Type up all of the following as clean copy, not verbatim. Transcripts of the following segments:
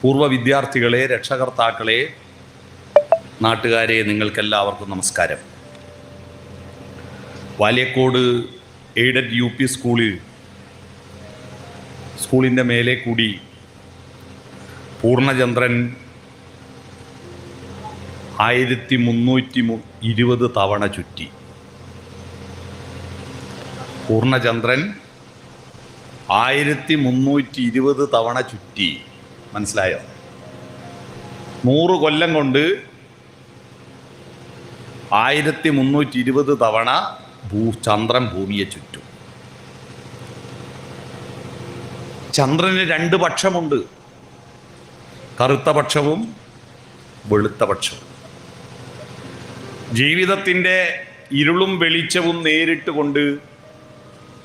പൂർവ്വ വിദ്യാർത്ഥികളെ, രക്ഷകർത്താക്കളെ, നാട്ടുകാരെ, നിങ്ങൾക്കെല്ലാവർക്കും നമസ്കാരം. വാല്യക്കോട് എയ്ഡഡ് UP സ്കൂളിൻ്റെ മേലെ കൂടി പൂർണ്ണചന്ദ്രൻ 1320 തവണ ചുറ്റി. പൂർണ്ണചന്ദ്രൻ 1320 തവണ ചുറ്റി. മനസ്സിലായോ? 100 കൊല്ലം കൊണ്ട് 1320 തവണ ചന്ദ്രൻ ഭൂമിയെ ചുറ്റും. ചന്ദ്രന് 2 പക്ഷമുണ്ട്, കറുത്ത പക്ഷവും വെളുത്ത പക്ഷവും. ജീവിതത്തിൻ്റെ ഇരുളും വെളിച്ചവും നേരിട്ട് കൊണ്ട്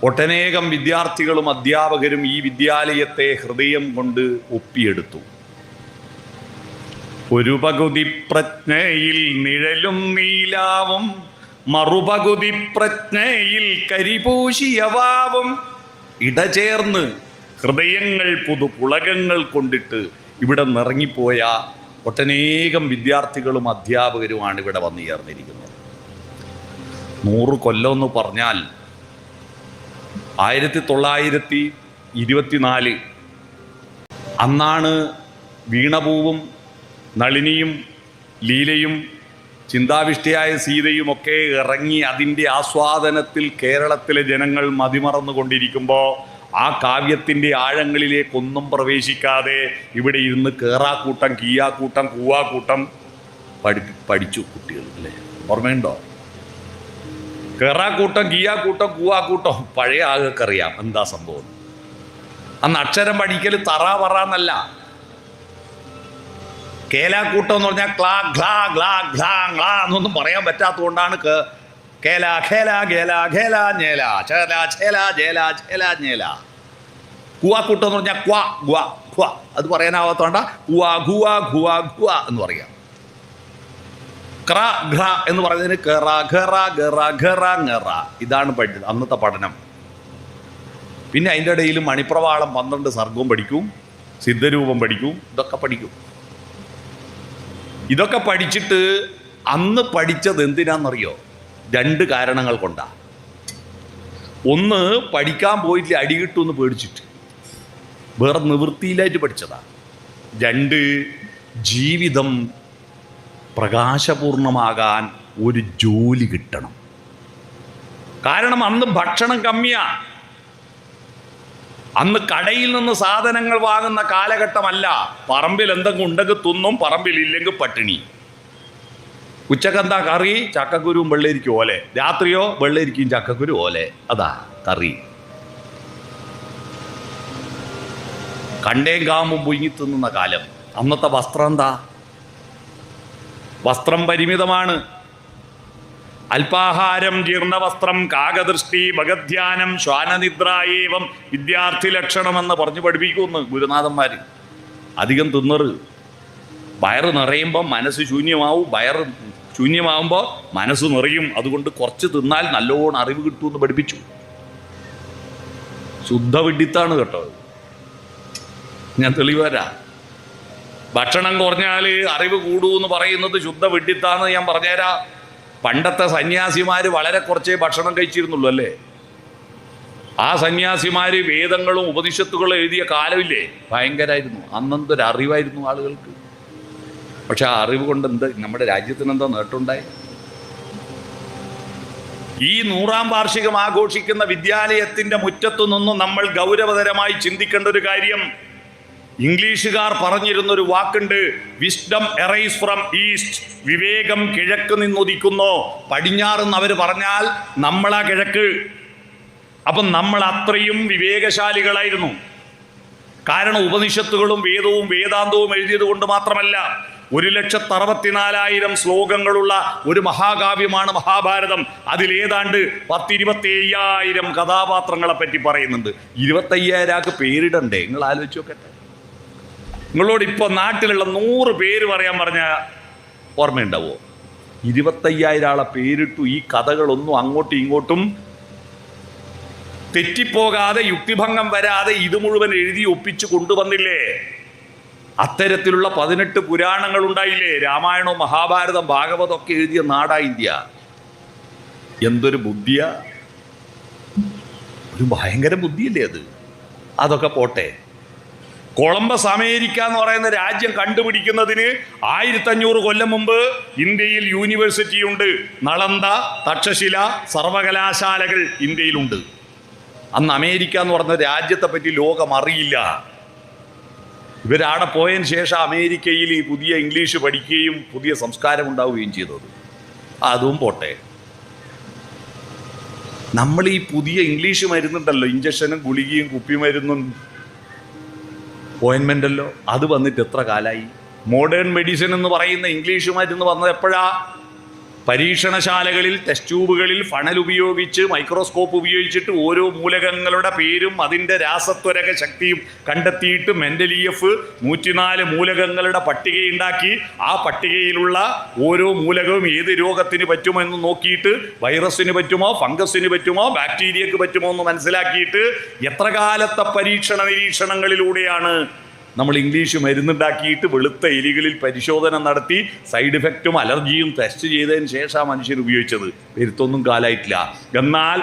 ഒട്ടനേകം വിദ്യാർത്ഥികളും അധ്യാപകരും ഈ വിദ്യാലയത്തെ ഹൃദയം കൊണ്ട് ഒപ്പിയെടുത്തു. ഒരു പകുതി പ്രജ്ഞയിൽ നിഴലും നീലാവും, മറുപകുതി പ്രജ്ഞയിൽ കരിപൂശിയവാവും, ഇടചേർന്ന് ഹൃദയങ്ങൾ പുതുപുളകങ്ങൾ കൊണ്ടിട്ട് ഇവിടെ നിറങ്ങിപ്പോയ ഒട്ടനേകം വിദ്യാർത്ഥികളും അധ്യാപകരുമാണ് ഇവിടെ വന്നു ചേർന്നിരിക്കുന്നത്. 100 കൊല്ലം എന്ന് പറഞ്ഞാൽ 1924 അന്നാണ് വീണപൂവും നളിനിയും ലീലയും ചിന്താവിഷ്ടയായ സീതയും ഒക്കെ ഇറങ്ങി അതിൻ്റെ ആസ്വാദനത്തിൽ കേരളത്തിലെ ജനങ്ങൾ മതിമറന്നുകൊണ്ടിരിക്കുമ്പോൾ ആ കാവ്യത്തിൻ്റെ ആഴങ്ങളിലേക്കൊന്നും പ്രവേശിക്കാതെ ഇവിടെ ഇരുന്ന് കേറാക്കൂട്ടം, കീയാക്കൂട്ടം, കൂവാക്കൂട്ടം പഠിച്ചു കുട്ടികൾ, അല്ലേ? ഓർമ്മയുണ്ടോ? കേറാക്കൂട്ടം, കീയാക്കൂട്ടം, കൂവാക്കൂട്ടം പഴയ ആൾക്കറിയാം എന്താ സംഭവം. അന്ന് അക്ഷരം പഠിക്കൽ തറ പറന്നല്ല. കേലാക്കൂട്ടം എന്ന് പറഞ്ഞാൽ ക്ലാ ഗ്ലാ ഗ്ലാ ഗ്ലാ ഗ്ലാ എന്നൊന്നും പറയാൻ പറ്റാത്തതുകൊണ്ടാണ് കേല ഖേല ഗേല ഖേല ഞേല ചേല ഛേല ജേല ഛേല ഞേല. കൂവാക്കൂട്ടം എന്ന് പറഞ്ഞാൽ ക്വാ ഗ്വാ ഖ്വ, അത് പറയാനാവാത്തോണ്ട കുവാ ഖുവാ ഖുവാ ഖുവ എന്ന് പറയാം. ക്ര ഘ എന്ന് പറയുന്നതിന് കെറ ഖെറ ഗറ ഖെറ ങ്ങെറ. ഇതാണ് പഠിച്ചത് അന്നത്തെ പഠനം. പിന്നെ അതിൻ്റെ ഇടയിൽ മണിപ്രവാളം 12 സർഗവും പഠിക്കും, സിദ്ധരൂപം പഠിക്കും, ഇതൊക്കെ പഠിക്കും. ഇതൊക്കെ പഠിച്ചിട്ട് അന്ന് പഠിച്ചത് എന്തിനാണെന്നറിയോ? 2 കാരണങ്ങൾ കൊണ്ടാണ്. ഒന്ന്, പഠിക്കാൻ പോയിട്ട് അടി കിട്ടുമെന്ന് പേടിച്ചിട്ട്, വേറെ നിവൃത്തിയിലായിട്ട് പഠിച്ചതാണ്. 2, ജീവിതം പ്രകാശപൂർണമാകാൻ ഒരു ജോലി കിട്ടണം. കാരണം അന്ന് ഭക്ഷണം കമ്മിയാണ്. അന്ന് കടയിൽ നിന്ന് സാധനങ്ങൾ വാങ്ങുന്ന കാലഘട്ടമല്ല. പറമ്പിൽ എന്തെങ്കിലും ഉണ്ടെങ്കിൽ തിന്നും, പറമ്പിലില്ലെങ്കിൽ പട്ടിണി. ഉച്ചക്കെന്താ കറി? ചക്കക്കുരുവും വെള്ളരിക്കും ഓലെ. രാത്രിയോ വെള്ളരിക്കും ചക്കക്കുരു ഓലെ. അതാ കറി. കണ്ടേം കാമ്പും പുഴുങ്ങി തിന്നുന്ന കാലം. അന്നത്തെ വസ്ത്രം എന്താ? വസ്ത്രം പരിമിതമാണ്. അല്പാഹാരം, ജീർണവസ്ത്രം, കാകദൃഷ്ടി, ഭഗധ്യാനം, ശ്വാനനിദ്രായേവം വിദ്യാർത്ഥി ലക്ഷണമെന്ന് പറഞ്ഞു പഠിപ്പിക്കുന്നു ഗുരുനാഥന്മാർ. അധികം തിന്നറ്. വയറ് നിറയുമ്പോൾ മനസ്സ് ശൂന്യമാവും, വയറ് ശൂന്യമാവുമ്പോൾ മനസ്സ് നിറയും. അതുകൊണ്ട് കുറച്ച് തിന്നാൽ നല്ലോണം അറിവ് കിട്ടുമെന്ന് പഠിപ്പിച്ചു. ശുദ്ധ വിഡിത്താണ് കേട്ടോ. ഞാൻ തെളിവരാ. ഭക്ഷണം കുറഞ്ഞാൽ അറിവ് കൂടൂന്ന് പറയുന്നത് ശുദ്ധ വിഡിത്താന്ന് ഞാൻ പറഞ്ഞുതരാ. പണ്ടത്തെ സന്യാസിമാർ വളരെ കുറച്ചേ ഭക്ഷണം കഴിച്ചിരുന്നുള്ളൂ, അല്ലേ? ആ സന്യാസിമാർ വേദങ്ങളും ഉപനിഷത്തുകളും എഴുതിയ കാലമില്ലേ, ഭയങ്കരമായിരുന്നു. അന്നെന്തൊരു അറിവായിരുന്നു ആളുകൾക്ക്. പക്ഷെ ആ അറിവ് കൊണ്ട് നമ്മുടെ രാജ്യത്തിന് എന്താ നേട്ടമുണ്ടായി? ഈ 100ാം വാർഷികം ആഘോഷിക്കുന്ന വിദ്യാലയത്തിൻ്റെ മുറ്റത്തു നിന്നും നമ്മൾ ഗൗരവതരമായി ചിന്തിക്കേണ്ട ഒരു കാര്യം, ഇംഗ്ലീഷുകാർ പറഞ്ഞിരുന്നൊരു വാക്കുണ്ട്, വിസ്ഡം എറൈസ് ഫ്രം ഈസ്റ്റ്. വിവേകം കിഴക്ക് നിന്നുദിക്കുന്നു. പടിഞ്ഞാറെന്ന് അവർ പറഞ്ഞാൽ നമ്മളാ കിഴക്ക്. അപ്പം നമ്മൾ അത്രയും വിവേകശാലികളായിരുന്നു. കാരണം ഉപനിഷത്തുകളും വേദവും വേദാന്തവും എഴുതിയത് കൊണ്ട് മാത്രമല്ല, 1,64,000 ശ്ലോകങ്ങളുള്ള ഒരു മഹാകാവ്യമാണ് മഹാഭാരതം. അതിലേതാണ്ട് 10-25,000 കഥാപാത്രങ്ങളെ പറ്റി പറയുന്നുണ്ട്. 25,000 പേരിടണ്ടേ? നിങ്ങൾ ആലോചിച്ച് നോക്കട്ടെ. നിങ്ങളോട് ഇപ്പോൾ നാട്ടിലുള്ള 100 പേര് പറയാൻ പറഞ്ഞ ഓർമ്മയുണ്ടാവോ? 25,000 പേരിട്ടു. ഈ കഥകളൊന്നും അങ്ങോട്ടും ഇങ്ങോട്ടും തെറ്റിപ്പോകാതെ, യുക്തിഭംഗം വരാതെ ഇത് മുഴുവൻ എഴുതി ഒപ്പിച്ചു കൊണ്ടുവന്നില്ലേ? അത്തരത്തിലുള്ള 18 പുരാണങ്ങൾ ഉണ്ടായില്ലേ? രാമായണവും മഹാഭാരതം ഭാഗവതം ഒക്കെ എഴുതിയ നാടാ ഇന്ത്യ. എന്തൊരു ബുദ്ധിയാ, ഒരു ഭയങ്കര ബുദ്ധിയല്ലേ അത്. അതൊക്കെ പോട്ടെ, കൊളംബസ് അമേരിക്ക എന്ന് പറയുന്ന രാജ്യം കണ്ടുപിടിക്കുന്നതിന് 1500 കൊല്ലം മുമ്പ് ഇന്ത്യയിൽ യൂണിവേഴ്സിറ്റി ഉണ്ട്. നളന്ദ, തക്ഷശില സർവകലാശാലകൾ ഇന്ത്യയിലുണ്ട്. അന്ന് അമേരിക്ക എന്ന് പറയുന്ന രാജ്യത്തെ പറ്റി ലോകം അറിയില്ല. ഇവരാടെ പോയതിന് ശേഷം അമേരിക്കയിൽ ഈ പുതിയ ഇംഗ്ലീഷ് പഠിക്കുകയും പുതിയ സംസ്കാരം ഉണ്ടാവുകയും ചെയ്തത്. അതും പോട്ടെ, നമ്മൾ ഈ പുതിയ ഇംഗ്ലീഷ് മരുന്നുണ്ടല്ലോ, ഇഞ്ചക്ഷനും ഗുളികയും കുപ്പിമരുന്നും ഓയിൻമെൻ്റല്ലോ, അത് വന്നിട്ട് എത്ര കാലമായി? മോഡേൺ മെഡിസിൻ എന്ന് പറയുന്ന ഇംഗ്ലീഷ് മരുന്ന് വന്നത് എപ്പോഴാ? പരീക്ഷണശാലകളിൽ, ടെസ്റ്റ് ട്യൂബുകളിൽ ഫണൽ ഉപയോഗിച്ച്, മൈക്രോസ്കോപ്പ് ഉപയോഗിച്ചിട്ട് ഓരോ മൂലകങ്ങളുടെ പേരും അതിൻ്റെ രാസത്വരക ശക്തിയും കണ്ടെത്തിയിട്ട് മെൻഡലീയഫ് 104 മൂലകങ്ങളുടെ പട്ടികയുണ്ടാക്കി ആ പട്ടികയിലുള്ള ഓരോ മൂലകവും ഏത് രോഗത്തിന് പറ്റുമെന്ന് നോക്കിയിട്ട് വൈറസിന് പറ്റുമോ, ഫംഗസിന് പറ്റുമോ, ബാക്ടീരിയക്ക് പറ്റുമോ എന്ന് മനസ്സിലാക്കിയിട്ട് എത്ര കാലത്തെ പരീക്ഷണ നിരീക്ഷണങ്ങളിലൂടെയാണ് നമ്മൾ ഇംഗ്ലീഷ് മരുന്നുണ്ടാക്കിയിട്ട് വെളുത്ത എലികളിൽ പരിശോധന നടത്തി സൈഡ് ഇഫക്റ്റും അലർജിയും ടെസ്റ്റ് ചെയ്തതിന് ശേഷമാണ് മനുഷ്യർ ഉപയോഗിച്ചത്. വരുത്തൊന്നും കാലമായിട്ടില്ല. എന്നാൽ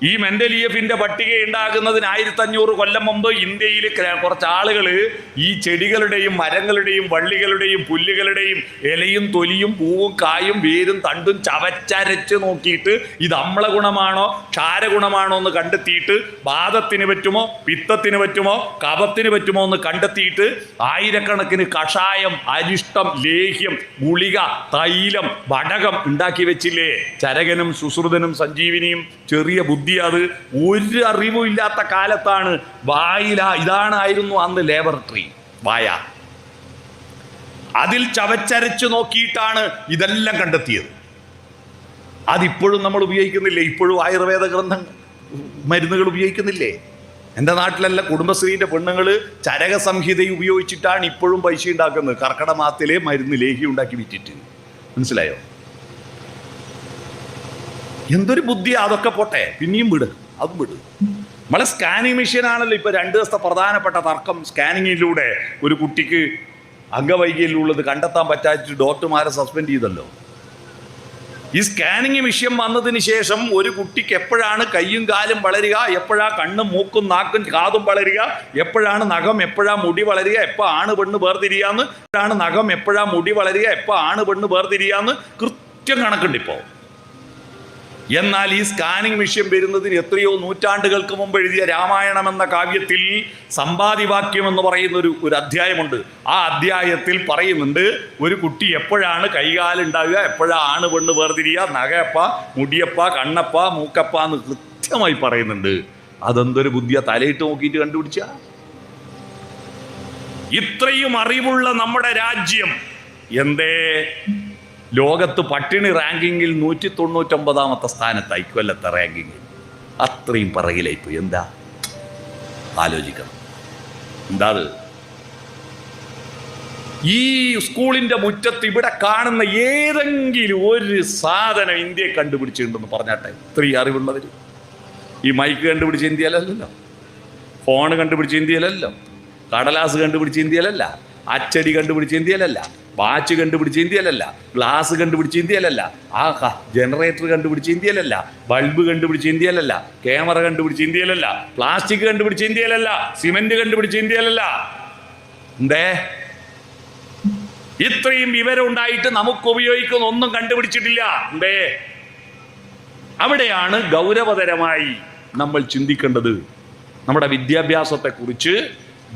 ഈ മെൻഡലീയഫിന്റെ പട്ടിക ഉണ്ടാകുന്നതിന് 1500 കൊല്ലം മുമ്പ് ഇന്ത്യയിൽ കുറച്ച് ആളുകൾ ഈ ചെടികളുടെയും മരങ്ങളുടെയും വള്ളികളുടെയും പുല്ലുകളുടെയും ഇലയും തൊലിയും പൂവും കായും വേരും തണ്ടും ചവച്ചരച്ച് നോക്കിയിട്ട് ഇത് അമ്ല ഗുണമാണോ ക്ഷാരഗുണമാണോ എന്ന് കണ്ടെത്തിയിട്ട് വാദത്തിന് പറ്റുമോ, പിത്തത്തിന് പറ്റുമോ, കഫത്തിന് പറ്റുമോ എന്ന് കണ്ടെത്തിയിട്ട് ആയിരക്കണക്കിന് കഷായം, അരിഷ്ടം, ലേഹ്യം, ഗുളിക, തൈലം, വടകം ഉണ്ടാക്കി വെച്ചില്ലേ? ചരകനും സുശ്രുതനും സഞ്ജീവിനിയും. ചെറിയ ബുദ്ധി അത്. ഒരു അറിവും ഇല്ലാത്ത കാലത്താണ് ഇതാണായിരുന്നു അന്ന് ലാബറട്ടറി വായ. അതിൽ ചവച്ചരച്ച് നോക്കിയിട്ടാണ് ഇതെല്ലാം കണ്ടെത്തിയത്. അതിപ്പോഴും നമ്മൾ ഉപയോഗിക്കുന്നില്ലേ? ഇപ്പോഴും ആയുർവേദ മരുന്നുകൾ ഉപയോഗിക്കുന്നില്ലേ? എൻ്റെ നാട്ടിലല്ല, കുടുംബശ്രീൻ്റെ പെണ്ണുങ്ങൾ ചരക സംഹിത ഉപയോഗിച്ചിട്ടാണ് ഇപ്പോഴും പൈസ ഉണ്ടാക്കുന്നത്. കർക്കിടമാസത്തിലെ മരുന്ന് ലേഹ്യം ഉണ്ടാക്കി വിറ്റിട്ട്. മനസ്സിലായോ? എന്തൊരു ബുദ്ധിയാ. അതൊക്കെ പോട്ടെ, പിന്നെയും വിട്, അതും വിട്. നമ്മളെ സ്കാനിങ് മെഷീനാണല്ലോ ഇപ്പൊ 2 ദിവസത്തെ പ്രധാനപ്പെട്ട തർക്കം. സ്കാനിങ്ങിലൂടെ ഒരു കുട്ടിക്ക് അംഗവൈകല്യമുള്ളത് കണ്ടെത്താൻ പറ്റാത്ത ഡോക്ടർമാരെ സസ്പെൻഡ് ചെയ്തല്ലോ. ഈ സ്കാനിങ് മെഷീൻ വന്നതിന് ശേഷം ഒരു കുട്ടിക്ക് എപ്പോഴാണ് കയ്യും കാലും വളരുക, എപ്പോഴാണ് കണ്ണും മൂക്കും നാക്കും കാതും വളരുക, എപ്പോഴാണ് നഖം, എപ്പോഴാണ് മുടി വളരുക, എപ്പോൾ ആണ് പെണ്ണ് വേർതിരിയാന്ന്, എപ്പോഴാണ് നഖം, എപ്പോഴാണ് മുടി വളരുക, എപ്പോൾ ആണ് പെണ്ണ് വേർതിരിയാന്ന് കൃത്യം കണക്കുണ്ട് ഇപ്പോൾ. എന്നാൽ ഈ സ്കാനിങ് മെഷീൻ വരുന്നതിന് എത്രയോ നൂറ്റാണ്ടുകൾക്ക് മുമ്പ് എഴുതിയ രാമായണം എന്ന കാവ്യത്തിൽ സമ്പാദിവാക്യം എന്ന് പറയുന്ന ഒരു അധ്യായമുണ്ട്. ആ അധ്യായത്തിൽ പറയുന്നുണ്ട് ഒരു കുട്ടി എപ്പോഴാണ് കൈകാലുണ്ടാവുക, എപ്പോഴാണ് പെണ്ണ് വേർതിരിയുക, നഖയപ്പ, മുടിയപ്പ, കണ്ണപ്പ, മൂക്കപ്പ എന്ന് കൃത്യമായി പറയുന്നുണ്ട്. അതെന്തൊരു ബുദ്ധിയാ, തലയിട്ട് നോക്കിയിട്ട് കണ്ടുപിടിച്ച. ഇത്രയും അറിവുള്ള നമ്മുടെ രാജ്യം എന്തേ ലോകത്ത് പട്ടിണി റാങ്കിങ്ങിൽ 199ാമത്തെ സ്ഥാനത്തായി കൊല്ലത്തെ റാങ്കിങ്ങിൽ. അത്രയും പിറകിലായിപ്പോയി. എന്താ ആലോചിക്കണം. എന്താ അത്? ഈ സ്കൂളിന്റെ മുറ്റത്ത് ഇവിടെ കാണുന്ന ഏതെങ്കിലും ഒരു സാധനം ഇന്ത്യയെ കണ്ടുപിടിച്ചിട്ടുണ്ടെന്ന് പറഞ്ഞാട്ടെ. ഇത്രയും അറിവുള്ളവർ. ഈ മൈക്ക് കണ്ടുപിടിച്ച ഇന്ത്യയിലല്ലല്ലോ, ഫോൺ കണ്ടുപിടിച്ച ഇന്ത്യയിലല്ലോ, കടലാസ് കണ്ടുപിടിച്ച ഇന്ത്യയിലല്ല, അച്ചടി കണ്ടുപിടിച്ച ഇന്ത്യയിലല്ല, വാച്ച് കണ്ടുപിടിച്ച ഇന്ത്യയിലല്ല, ഗ്ലാസ് കണ്ടുപിടിച്ച ഇന്ത്യയിലല്ല, ജനറേറ്റർ കണ്ടുപിടിച്ച ഇന്ത്യയിലല്ല, ബൾബ് കണ്ടുപിടിച്ച ഇന്ത്യയിലല്ല, ക്യാമറ കണ്ടുപിടിച്ച ഇന്ത്യയിലല്ല, പ്ലാസ്റ്റിക് കണ്ടുപിടിച്ച ഇന്ത്യയിലല്ല, സിമെന്റ് കണ്ടുപിടിച്ച ഇന്ത്യയിലല്ല. എന്തേ ഇത്രയും വിവരം ഉണ്ടായിട്ട് നമുക്ക് ഉപയോഗിക്കുന്ന ഒന്നും കണ്ടുപിടിച്ചിട്ടില്ല? എന്തേ? അവിടെയാണ് ഗൗരവതരമായി നമ്മൾ ചിന്തിക്കേണ്ടത്. നമ്മുടെ വിദ്യാഭ്യാസത്തെക്കുറിച്ച്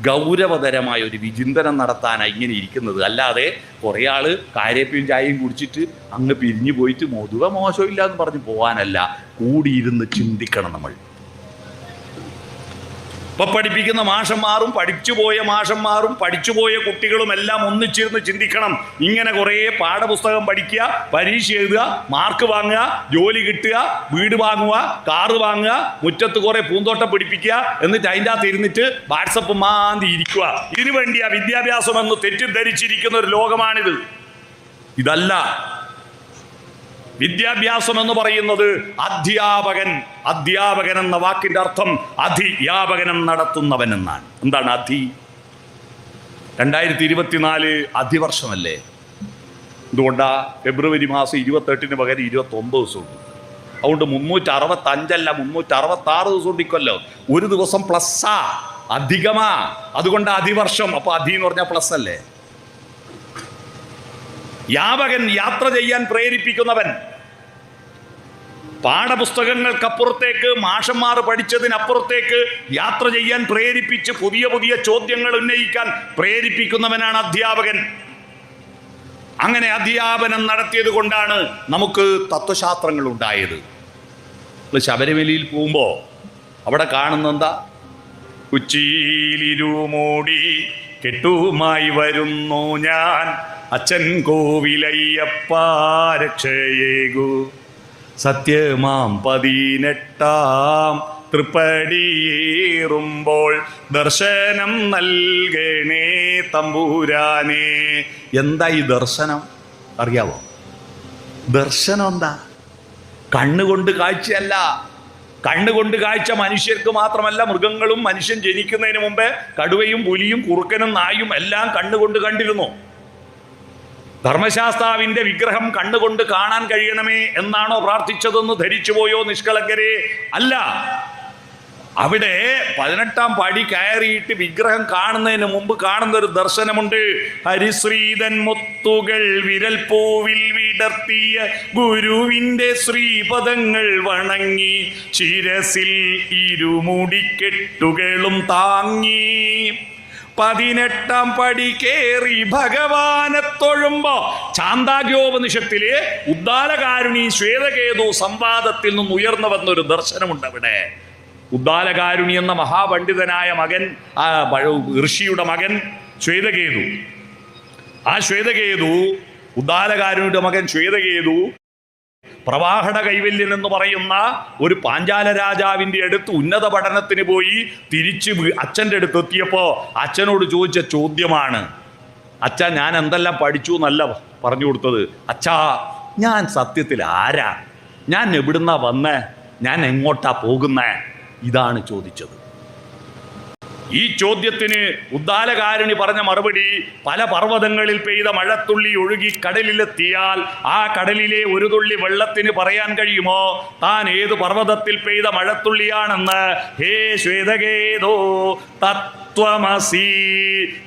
ഗൗരവതരമായ ഒരു വിചിന്തനം നടത്താനാണ് ഇങ്ങനെ ഇരിക്കുന്നത്. അല്ലാതെ കുറേ ആൾ കാരേപ്പയും ചായയും കുടിച്ചിട്ട് അങ്ങ് പിരിഞ്ഞു പോയിട്ട് മൊതുവ മോശമില്ല എന്ന് പറഞ്ഞ് പോകാനല്ല, കൂടിയിരുന്ന് ചിന്തിക്കണം നമ്മൾ. ഇപ്പൊ പഠിപ്പിക്കുന്ന മാഷന്മാരും പഠിച്ചുപോയ മാഷന്മാരും പഠിച്ചുപോയ കുട്ടികളും എല്ലാം ഒന്നിച്ചിരുന്ന് ചിന്തിക്കണം. ഇങ്ങനെ കുറേ പാഠപുസ്തകം പഠിക്കുക, പരീക്ഷ എഴുതുക, മാർക്ക് വാങ്ങുക, ജോലി കിട്ടുക, വീട് വാങ്ങുക, കാറ് വാങ്ങുക, മുറ്റത്ത് കുറെ പൂന്തോട്ടം പിടിപ്പിക്കുക, എന്നിട്ട് അതിൻ്റെ അകത്ത് ഇരുന്നിട്ട് വാട്സപ്പ് മാന്തി ഇരിക്കുക. ഇതിനു വേണ്ടിയാ വിദ്യാഭ്യാസം എന്ന് തെറ്റിദ്ധരിച്ചിരിക്കുന്ന ഒരു ലോകമാണിത്. ഇതല്ല വിദ്യാഭ്യാസം എന്ന് പറയുന്നത്. അധ്യാപകൻ എന്ന വാക്കിന്റെ അർത്ഥം അധിയാപകനം നടത്തുന്നവൻ എന്നാണ്. എന്താണ് അധി? 2024 അധിവർഷമല്ലേ? എന്തുകൊണ്ടാ ഫെബ്രുവരി മാസം 28-ന് പകരം 29 ദിവസമുണ്ട്. അതുകൊണ്ട് 365 അല്ല 366 ദിവസം ഉണ്ടിക്കല്ലോ. ഒരു ദിവസം പ്ലസ്സാ, അധികമാ. അതുകൊണ്ട് അതിവർഷം. അപ്പൊ അധി എന്ന് പറഞ്ഞാൽ പ്ലസ് അല്ലേ? യാവകൻ, യാത്ര ചെയ്യാൻ പ്രേരിപ്പിക്കുന്നവൻ. പാഠപുസ്തകങ്ങൾക്കപ്പുറത്തേക്ക്, മാഷന്മാർ പഠിച്ചതിനപ്പുറത്തേക്ക് യാത്ര ചെയ്യാൻ പ്രേരിപ്പിച്ച് പുതിയ പുതിയ ചോദ്യങ്ങൾ ഉന്നയിക്കാൻ പ്രേരിപ്പിക്കുന്നവനാണ് അധ്യാപകൻ. അങ്ങനെ അധ്യാപനം നടത്തിയത് കൊണ്ടാണ് നമുക്ക് തത്വശാസ്ത്രങ്ങൾ ഉണ്ടായത്. ശബരിമലയിൽ പോകുമ്പോൾ അവിടെ കാണുന്നെന്താ? ഉച്ചിയിലിരുമൂടി കെട്ടുമായി വരുന്നു ഞാൻ, അച്ഛൻ കോവിലയ്യപ്പ രക്ഷയേകു, സത്യമാം 18-ാം തൃപ്പടിയേറുമ്പോൾ ദർശനം നൽകണേ തമ്പുരാനെ. എന്താ ഈ ദർശനം അറിയാവോ? ദർശനം എന്താ? കണ്ണുകൊണ്ട് കാഴ്ചയല്ല. കണ്ണുകൊണ്ട് കാഴ്ച മനുഷ്യർക്ക് മാത്രമല്ല, മൃഗങ്ങളും മനുഷ്യൻ ജനിക്കുന്നതിന് മുമ്പേ കടുവയും പുലിയും കുറുക്കനും നായും എല്ലാം കണ്ണുകൊണ്ട് കണ്ടിരുന്നു. ധർമ്മശാസ്താവിന്റെ വിഗ്രഹം കണ്ണുകൊണ്ട് കാണാൻ കഴിയണമേ എന്നാണോ പ്രാർത്ഥിച്ചതെന്ന് ധരിച്ചുപോയോ നിഷ്കളങ്കരെ? അല്ല. അവിടെ 18-ാം പടി കയറിയിട്ട് വിഗ്രഹം കാണുന്നതിന് മുമ്പ് കാണുന്ന ഒരു ദർശനമുണ്ട്. ഹരിശ്രീതൻ മുത്തുകൾ വിരൽ പൂവിൽ വിടർത്തിയ ഗുരുവിന്റെ ശ്രീപദങ്ങൾ വണങ്ങി, ശിരസിൽ ഇരുമുടിക്കെട്ടുകളും താങ്ങി, 18-ാം പടി കേറി ഭഗവാനെ തൊഴുമ്പോ ചാന്ദാഗ്യോപനിഷത്തിലെ ഉദ്ദാലകാരുണി ശ്വേതകേതു സംവാദത്തിൽ നിന്ന് ഉയർന്നു വന്നൊരു ദർശനമുണ്ട് അവിടെ. ഉദ്ദാലകാരുണി എന്ന മഹാപണ്ഡിതനായ മകൻ, ഋഷിയുടെ മകൻ ശ്വേതകേതു. ആ ശ്വേതകേതു, ഉദ്ദാലകാരുണിയുടെ മകൻ ശ്വേതകേതു, പ്രവാഹട കൈവല്യൻ എന്ന് പറയുന്ന ഒരു പാഞ്ചാല രാജാവിൻ്റെ അടുത്ത് ഉന്നത പഠനത്തിന് പോയി തിരിച്ച് അച്ഛൻ്റെ അടുത്ത് എത്തിയപ്പോൾ അച്ഛനോട് ചോദിച്ച ചോദ്യമാണ്, അച്ഛാ ഞാൻ എന്തെല്ലാം പഠിച്ചു എന്നല്ല പറഞ്ഞു കൊടുത്തത്. അച്ഛാ ഞാൻ സത്യത്തിൽ ആരാ? ഞാൻ എവിടുന്നാ വന്നേ? ഞാൻ എങ്ങോട്ടാ പോകുന്നേ? ഇതാണ് ചോദിച്ചത്. ഈ ചോദ്യത്തിന് ഉദ്ദാലകാരുണി പറഞ്ഞ മറുപടി, പല പർവ്വതങ്ങളിൽ പെയ്ത മഴത്തുള്ളി ഒഴുകി കടലിലെത്തിയാൽ ആ കടലിലെ ഒരു തുള്ളി വെള്ളത്തിന് പറയാൻ കഴിയുമോ താൻ ഏത് പർവ്വതത്തിൽ പെയ്ത മഴത്തുള്ളിയാണെന്ന്? ഹേ ശ്വേതകേതോ തത്വമസി.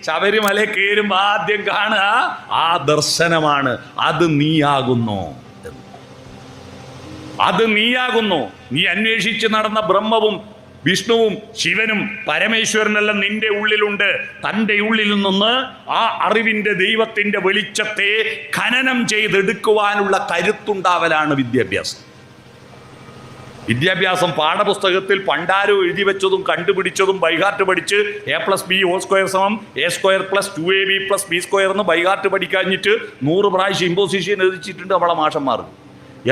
ശബരിമല കയറുമ്പോൾ ആദ്യം കാണുക ആ ദർശനമാണ്. അത് നീയാകുന്നു, അത് നീയാകുന്നു. നീ അന്വേഷിച്ച് നടന്ന ബ്രഹ്മവും വിഷ്ണുവും ശിവനും പരമേശ്വരനെല്ലാം നിന്റെ ഉള്ളിലുണ്ട്. തൻ്റെ ഉള്ളിൽ നിന്ന് ആ അറിവിൻ്റെ ദൈവത്തിൻ്റെ വെളിച്ചത്തെ ഖനനം ചെയ്തെടുക്കുവാനുള്ള കരുത്തുണ്ടാവലാണ് വിദ്യാഭ്യാസം. വിദ്യാഭ്യാസം പാഠപുസ്തകത്തിൽ പണ്ടാരോ എഴുതി വെച്ചതും കണ്ടുപിടിച്ചതും ബൈഹാർട്ട് പഠിച്ച് A+B ² = A² + 2AB + B² എന്ന് ബൈഹാർട്ട് പഠിക്കാഞ്ഞിട്ട് 100 പ്രാവശ്യം ഇമ്പോസിഷൻ എഴുതിച്ചിട്ടുണ്ട് നമ്മളെ മാഷന്മാർ.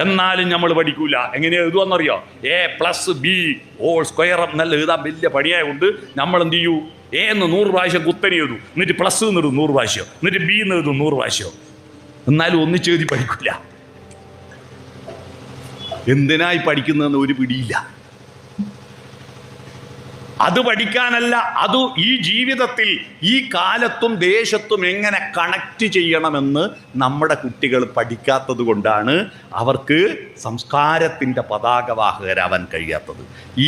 എന്നാലും നമ്മൾ പഠിക്കൂല. എങ്ങനെ എഴുതുമെന്നറിയോ? A+B² എന്നല്ല എഴുതാൻ വലിയ പണിയായതുകൊണ്ട് നമ്മൾ എന്ത് ചെയ്യൂ? A എന്ന് 100 പ്രാവശ്യം കുത്തനെ എഴുതും, എന്നിട്ട് പ്ലസ് എന്ന് എഴുതും 100 പ്രാവശ്യം, എന്നിട്ട് B എന്ന് എഴുതും 100 പ്രാവശ്യം. എന്നാലും ഒന്നിച്ചെഴുതി പഠിക്കില്ല. എന്തിനായി പഠിക്കുന്നതെന്ന് ഒരു പിടിയില്ല. അത് പഠിക്കാനല്ല, അത് ഈ ജീവിതത്തിൽ ഈ കാലത്തും ദേശത്തും എങ്ങനെ കണക്ട് ചെയ്യണമെന്ന് നമ്മുടെ കുട്ടികൾ പഠിക്കാത്തത് കൊണ്ടാണ് അവർക്ക് സംസ്കാരത്തിൻ്റെ പതാകവാഹകരാവാൻ കഴിയാത്തത്. ഈ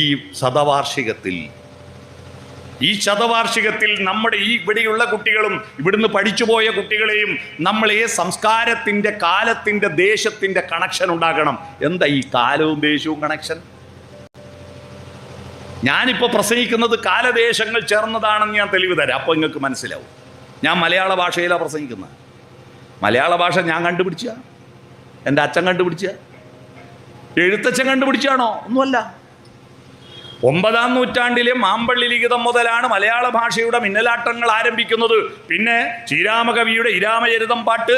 ശതവാർഷികത്തിൽ നമ്മുടെ ഈ ഇവിടെയുള്ള കുട്ടികളും ഇവിടുന്ന് പഠിച്ചുപോയ കുട്ടികളെയും നമ്മൾ ഈ സംസ്കാരത്തിൻ്റെ, കാലത്തിൻ്റെ, ദേശത്തിൻ്റെ കണക്ഷൻ ഉണ്ടാക്കണം. എന്താ ഈ കാലവും ദേശവും കണക്ഷൻ? ഞാനിപ്പോൾ പ്രസംഗിക്കുന്നത് കാലദേശങ്ങൾ ചേർന്നതാണെന്ന് ഞാൻ തെളിവ് തരാം. അപ്പോൾ നിങ്ങൾക്ക് മനസ്സിലാവും. ഞാൻ മലയാള ഭാഷയിലാണ് പ്രസംഗിക്കുന്നത്. മലയാള ഭാഷ ഞാൻ കണ്ടുപിടിച്ച, എൻ്റെ അച്ഛൻ കണ്ടുപിടിച്ച, എഴുത്തച്ഛൻ കണ്ടുപിടിച്ചാണോ? ഒന്നുമല്ല. 9-ാം നൂറ്റാണ്ടിലെ മാമ്പള്ളി ലിഖിതം മുതലാണ് മലയാള ഭാഷയുടെ മിന്നലാട്ടങ്ങൾ ആരംഭിക്കുന്നത്. പിന്നെ ശ്രീരാമകവിയുടെ ഇരാമചരിതം പാട്ട്,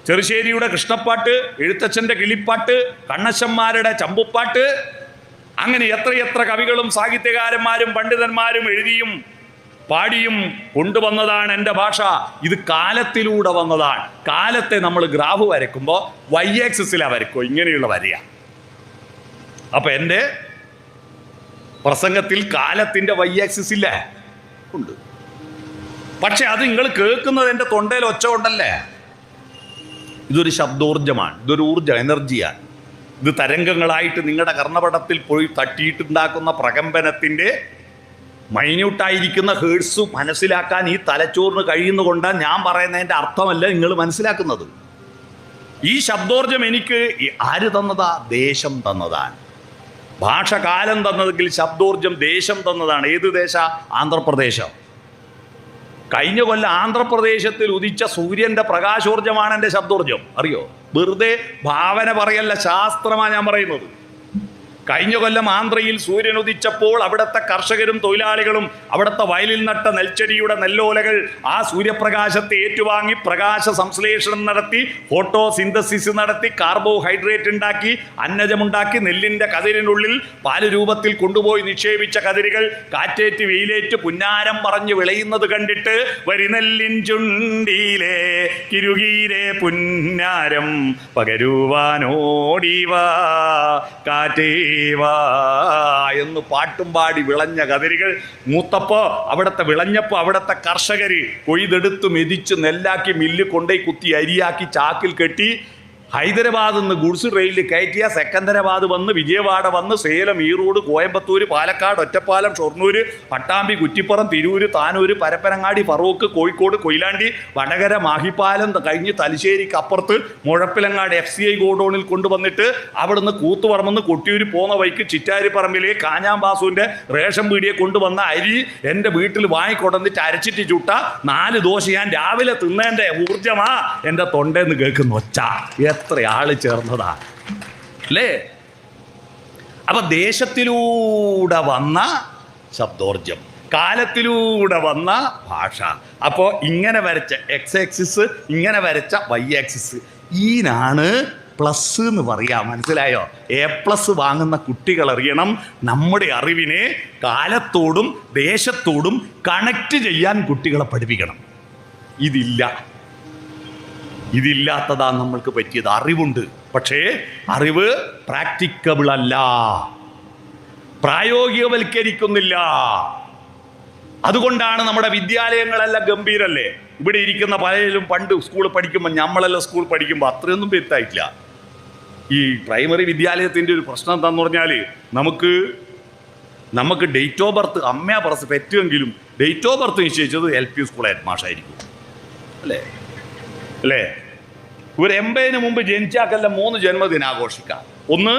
ചെറുശ്ശേരിയുടെ കൃഷ്ണപ്പാട്ട്, എഴുത്തച്ഛൻ്റെ കിളിപ്പാട്ട്, കണ്ണശന്മാരുടെ ചമ്പുപ്പാട്ട്, അങ്ങനെ എത്രയെത്ര കവികളും സാഹിത്യകാരന്മാരും പണ്ഡിതന്മാരും എഴുതിയും പാടിയും കൊണ്ടുവന്നതാണ് എൻ്റെ ഭാഷ. ഇത് കാലത്തിലൂടെ വന്നതാണ്. കാലത്തെ നമ്മൾ ഗ്രാഫ് വരയ്ക്കുമ്പോൾ Y-ആക്സിസിലാ വരയ്ക്കുക, ഇങ്ങനെയുള്ള വരയാണ്. അപ്പം എൻ്റെ പ്രസംഗത്തിൽ കാലത്തിൻ്റെ Y-ആക്സിസ് ഇല്ലേ? ഉണ്ട്. പക്ഷെ അത് നിങ്ങൾ കേൾക്കുന്നത് എൻ്റെ തൊണ്ടയിൽ ഒച്ച കൊണ്ടല്ലേ. ഇതൊരു ശബ്ദോർജ്ജമാണ്, ഇതൊരു ഊർജ്ജം, എനർജിയാണ്. ഇത് തരംഗങ്ങളായിട്ട് നിങ്ങളുടെ കർണപടത്തിൽ പോയി തട്ടിയിട്ടുണ്ടാക്കുന്ന പ്രകമ്പനത്തിൻ്റെ മൈന്യൂട്ടായിരിക്കുന്ന ഹേർട്സ് മനസ്സിലാക്കാൻ ഈ തലച്ചോറിന് കഴിയുന്നതുകൊണ്ടാണ് ഞാൻ പറയുന്നതിൻ്റെ അർത്ഥമല്ല നിങ്ങൾ മനസ്സിലാക്കുന്നത്. ഈ ശബ്ദോർജ്ജം എനിക്ക് ആര് തന്നതാ? ദേശം തന്നതാണ്. ഭാഷ കാലം തന്നതെങ്കിൽ ശബ്ദോർജ്ജം ദേശം തന്നതാണ്. ഏത് ദേശ? ആന്ധ്രാപ്രദേശം. കഴിഞ്ഞ കൊല്ലം ആന്ധ്രാപ്രദേശത്തിൽ ഉദിച്ച സൂര്യന്റെ പ്രകാശോർജ്ജമാണ് എൻ്റെ ശബ്ദോർജ്ജം. അറിയോ? വെറുതെ ഭാവന പറയല്ല, ശാസ്ത്രമാണ് ഞാൻ പറയുന്നത്. കഴിഞ്ഞ കൊല്ലം ആന്ധ്രയിൽ സൂര്യൻ ഉദിച്ചപ്പോൾ അവിടുത്തെ കർഷകരും തൊഴിലാളികളും അവിടുത്തെ വയലിൽ നട്ട നെൽച്ചെടിയുടെ നെല്ലോലകൾ ആ സൂര്യപ്രകാശത്തെ ഏറ്റുവാങ്ങി പ്രകാശ സംശ്ലേഷണം നടത്തി, ഫോട്ടോ സിന്തസിസ് നടത്തി, കാർബോഹൈഡ്രേറ്റ് ഉണ്ടാക്കി, അന്നജമുണ്ടാക്കി, നെല്ലിൻ്റെ കതിരിനുള്ളിൽ പാല് രൂപത്തിൽ കൊണ്ടുപോയി നിക്ഷേപിച്ച കതിരുകൾ കാറ്റേറ്റ് വെയിലേറ്റ് പുന്നാരം പറഞ്ഞു വിളയുന്നത് കണ്ടിട്ട് വരിനെല്ലിൻ ചുണ്ടിയിലെ കിരുകീരെ പുന്നാരം പകരുവാനോടിവാ കാറ്റേ എന്ന് പാട്ടും പാടി വിളഞ്ഞ കതിരുകൾ മൂത്തപ്പോ അവിടുത്തെ വിളഞ്ഞപ്പോ അവിടുത്തെ കർഷകർ കൊയ്തെടുത്ത് മെതിച്ച് നെല്ലാക്കി മില്ല് കൊണ്ടുപോയി കുത്തി അരിയാക്കി ചാക്കിൽ കെട്ടി ഹൈദരാബാദിൽ നിന്ന് ഗുഡ്സ് ട്രെയിനിൽ കയറ്റിയ സെക്കന്ദരാബാദ് വന്ന് വിജയവാഡ വന്ന് സേലം, ഈറോഡ്, കോയമ്പത്തൂർ, പാലക്കാട്, ഒറ്റപ്പാലം, ഷൊർണൂർ, പട്ടാമ്പി, കുറ്റിപ്പുറം, തിരൂര്, താനൂര്, പരപ്പനങ്ങാടി, ഫറൂഖ്, കോഴിക്കോട്, കൊയിലാണ്ടി, വടകര, മാഹിപ്പാലം കഴിഞ്ഞ് തലശ്ശേരിക്ക് അപ്പുറത്ത് മുഴപ്പിലങ്ങാട് FCI ഗോഡൌണിൽ കൊണ്ടുവന്നിട്ട് അവിടുന്ന് കൂത്തുപറമ്പെന്ന് കൊട്ടിയൂർ പോകുന്ന വഴിക്ക് ചിറ്റാരിപ്പറമ്പിലെ കാഞ്ഞാമ്പാസുവിൻ്റെ റേഷൻ പീടിയെ കൊണ്ടുവന്ന അരി എൻ്റെ വീട്ടിൽ വാങ്ങിക്കൊടന്നിട്ട് അരച്ചിട്ട് ചുട്ട 4 ദോശ ഞാൻ രാവിലെ തിന്നേൻ്റെ ഊർജമാ എൻ്റെ തൊണ്ടേന്ന് കേൾക്കുന്ന ഒച്ച. എത്ര ആള് ചേർന്നതാ അല്ലേ? അപ്പൊ ദേശത്തിലൂടെ വന്ന ശബ്ദോർജം, കാലത്തിലൂടെ വന്ന ഭാഷ. അപ്പോൾ ഇങ്ങനെ വരച്ച X ആക്സിസ്, ഇങ്ങനെ വരച്ച Y ആക്സിസ്, ഈനാണ് പ്ലസ് എന്ന് പറയാം. മനസ്സിലായോ? A+ വാങ്ങുന്ന കുട്ടികൾ അറിയണം, നമ്മുടെ അറിവിനെ കാലത്തോടും ദേശത്തോടും കണക്ട് ചെയ്യാൻ കുട്ടികളെ പഠിപ്പിക്കണം. ഇതില്ലാത്തതാ നമ്മൾക്ക് പറ്റിയത്. അറിവുണ്ട്, പക്ഷേ അറിവ് പ്രാക്ടിക്കബിൾ അല്ല, പ്രായോഗികവൽക്കരിക്കുന്നില്ല. അതുകൊണ്ടാണ് നമ്മുടെ വിദ്യാലയങ്ങളെല്ലാം ഗംഭീരല്ലേ. ഇവിടെ ഇരിക്കുന്ന പലരും പണ്ട് സ്കൂളിൽ പഠിക്കുമ്പോൾ, നമ്മളെല്ലാം സ്കൂൾ പഠിക്കുമ്പോൾ അത്രയൊന്നും വ്യക്തമായിട്ടില്ല. ഈ പ്രൈമറി വിദ്യാലയത്തിൻ്റെ ഒരു പ്രശ്നം എന്താണെന്ന് പറഞ്ഞാൽ നമുക്ക് ഡേറ്റ് ഓഫ് ബർത്ത് അമ്മയാ പറസ് പറ്റുമെങ്കിലും ഡേറ്റ് ഓഫ് ബർത്ത് നിശ്ചയിച്ചത് LP സ്കൂൾ ഹെഡ് മാഷായിരിക്കും അല്ലേ? ഒരു 80-ന് മുമ്പ് ജനിച്ചാക്കെല്ലാം 3 ജന്മദിനം ആഘോഷിക്കാം. ഒന്ന്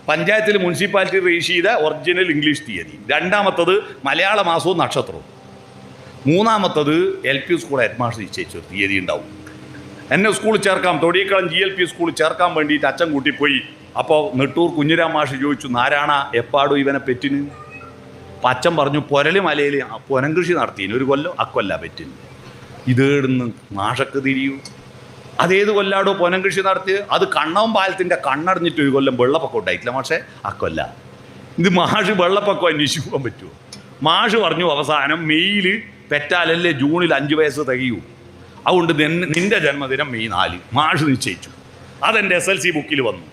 പഞ്ചായത്തിൽ മുനിസിപ്പാലിറ്റി രജിസ്റ്റർ ചെയ്ത ഒറിജിനൽ ഇംഗ്ലീഷ് തീയതി, രണ്ടാമത്തത് മലയാള മാസവും നക്ഷത്രവും, മൂന്നാമത്തത് LP സ്കൂൾ ഹെഡ് മാസ്റ്റർ നിശ്ചയിച്ച തീയതി ഉണ്ടാവും. എന്നെ സ്കൂളിൽ ചേർക്കാം, തൊടിയക്കളം GLP സ്കൂളിൽ ചേർക്കാൻ വേണ്ടിയിട്ട് അച്ഛൻ കൂട്ടിപ്പോയി. അപ്പോൾ നെട്ടൂർ കുഞ്ഞിരാം മാഷ് ചോദിച്ചു, നാരായണ എപ്പാടോ ഇവനെ പെറ്റിന്? അപ്പം അച്ഛൻ പറഞ്ഞു, പൊരല് മലയിൽ പൊനം കൃഷി നടത്തിന് ഒരു കൊല്ലം, അക്കൊല്ല പെറ്റിന്. ഇതേടുന്ന് മാഷക്ക് തിരിയൂ. അതേത് കൊല്ലാടോ പൊനം കൃഷി നടത്തി? അത് കണ്ണവും പാലത്തിൻ്റെ കണ്ണടഞ്ഞിട്ട് ഒരു കൊല്ലം വെള്ളപ്പൊക്കം ഉണ്ടായിട്ടില്ല മാഷെ, അക്കൊല്ല. ഇത് മാഷ് വെള്ളപ്പൊക്കം അന്വേഷിച്ച് പോകാൻ പറ്റുമോ? മാഷ് പറഞ്ഞു അവസാനം മെയ്യിൽ പെറ്റാലല്ലേ ജൂണിൽ 5 വയസ്സ് തികയൂ, അതുകൊണ്ട് നിന്റെ ജന്മദിനം മെയ് 4 മാഷ് നിശ്ചയിച്ചു. അതെൻ്റെ SLC ബുക്കിൽ വന്നു.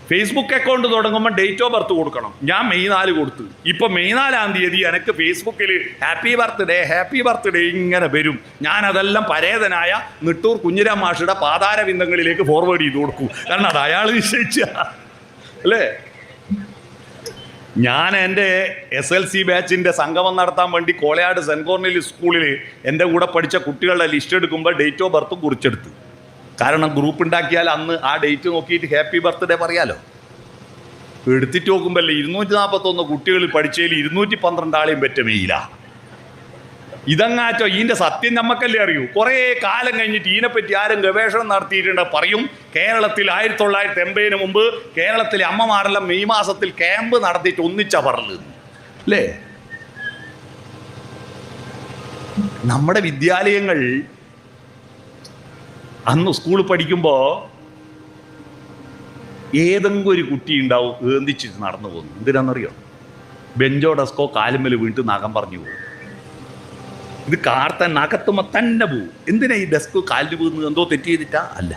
ഫേസ്ബുക്ക് അക്കൗണ്ട് തുടങ്ങുമ്പോൾ ഡേറ്റ് ഓഫ് ബർത്ത് കൊടുക്കണം. ഞാൻ മെയ് 4 കൊടുത്തു. ഇപ്പം മെയ് 4-ാം തീയതി എനിക്ക് ഫേസ്ബുക്കിൽ ഹാപ്പി ബർത്ത്ഡേ ഇങ്ങനെ വരും. ഞാനതെല്ലാം പരേതനായ നെട്ടൂർ കുഞ്ഞിരാം മാഷിയുടെ പാതാരബിന്ദങ്ങളിലേക്ക് ഫോർവേഡ് ചെയ്ത് കൊടുക്കും. കാരണം അത് അയാൾ നിശ്ചയിച്ച അല്ലേ. ഞാൻ എൻ്റെ SLC ബാച്ചിൻ്റെ സംഗമം നടത്താൻ വേണ്ടി കോളയാട് സെൻറ്റ് കോർണലിസ് സ്കൂളിൽ എൻ്റെ കൂടെ പഠിച്ച കുട്ടികളുടെ ലിസ്റ്റ് എടുക്കുമ്പോൾ ഡേറ്റ് ഓഫ് ബർത്തും കുറിച്ചെടുത്തു. കാരണം ഗ്രൂപ്പ് ഉണ്ടാക്കിയാൽ അന്ന് ആ ഡേറ്റ് നോക്കിയിട്ട് ഹാപ്പി ബർത്ത്ഡേ പറയാലോ. എടുത്തിട്ട് നോക്കുമ്പോഴല്ലേ 241 കുട്ടികൾ പഠിച്ചതിൽ 212 ആളെയും പറ്റ മെയില. ഇതങ്ങാറ്റോ ഇതിൻ്റെ സത്യം നമുക്കല്ലേ അറിയൂ. കുറേ കാലം കഴിഞ്ഞിട്ട് ഇതിനെപ്പറ്റി ആരും ഗവേഷണം നടത്തിയിട്ടുണ്ട്. പറയും കേരളത്തിൽ 1980-ന് മുമ്പ് കേരളത്തിലെ അമ്മമാരെല്ലാം മെയ് മാസത്തിൽ ക്യാമ്പ് നടത്തിയിട്ട് ഒന്നിച്ച പറല് അല്ലേ. നമ്മുടെ വിദ്യാലയങ്ങൾ അന്ന് സ്കൂളിൽ പഠിക്കുമ്പോൾ ഏതെങ്കിലും ഒരു കുട്ടി ഉണ്ടാവും ഏന്തിച്ചിട്ട് നടന്നു പോകുന്നു. എന്തിനാണെന്നറിയോ? ബെഞ്ചോ ഡെസ്കോ കാലുമ്മൽ വീണിട്ട് നഖം പറഞ്ഞു പോകും. ഇത് കാർത്തൻ നഖത്തുമ്പോൾ തന്നെ പോവും. എന്തിനാ ഈ ഡെസ്ക് കാലിന് പോകുന്നത്? എന്തോ തെറ്റ് ചെയ്തിട്ടാ? അല്ല,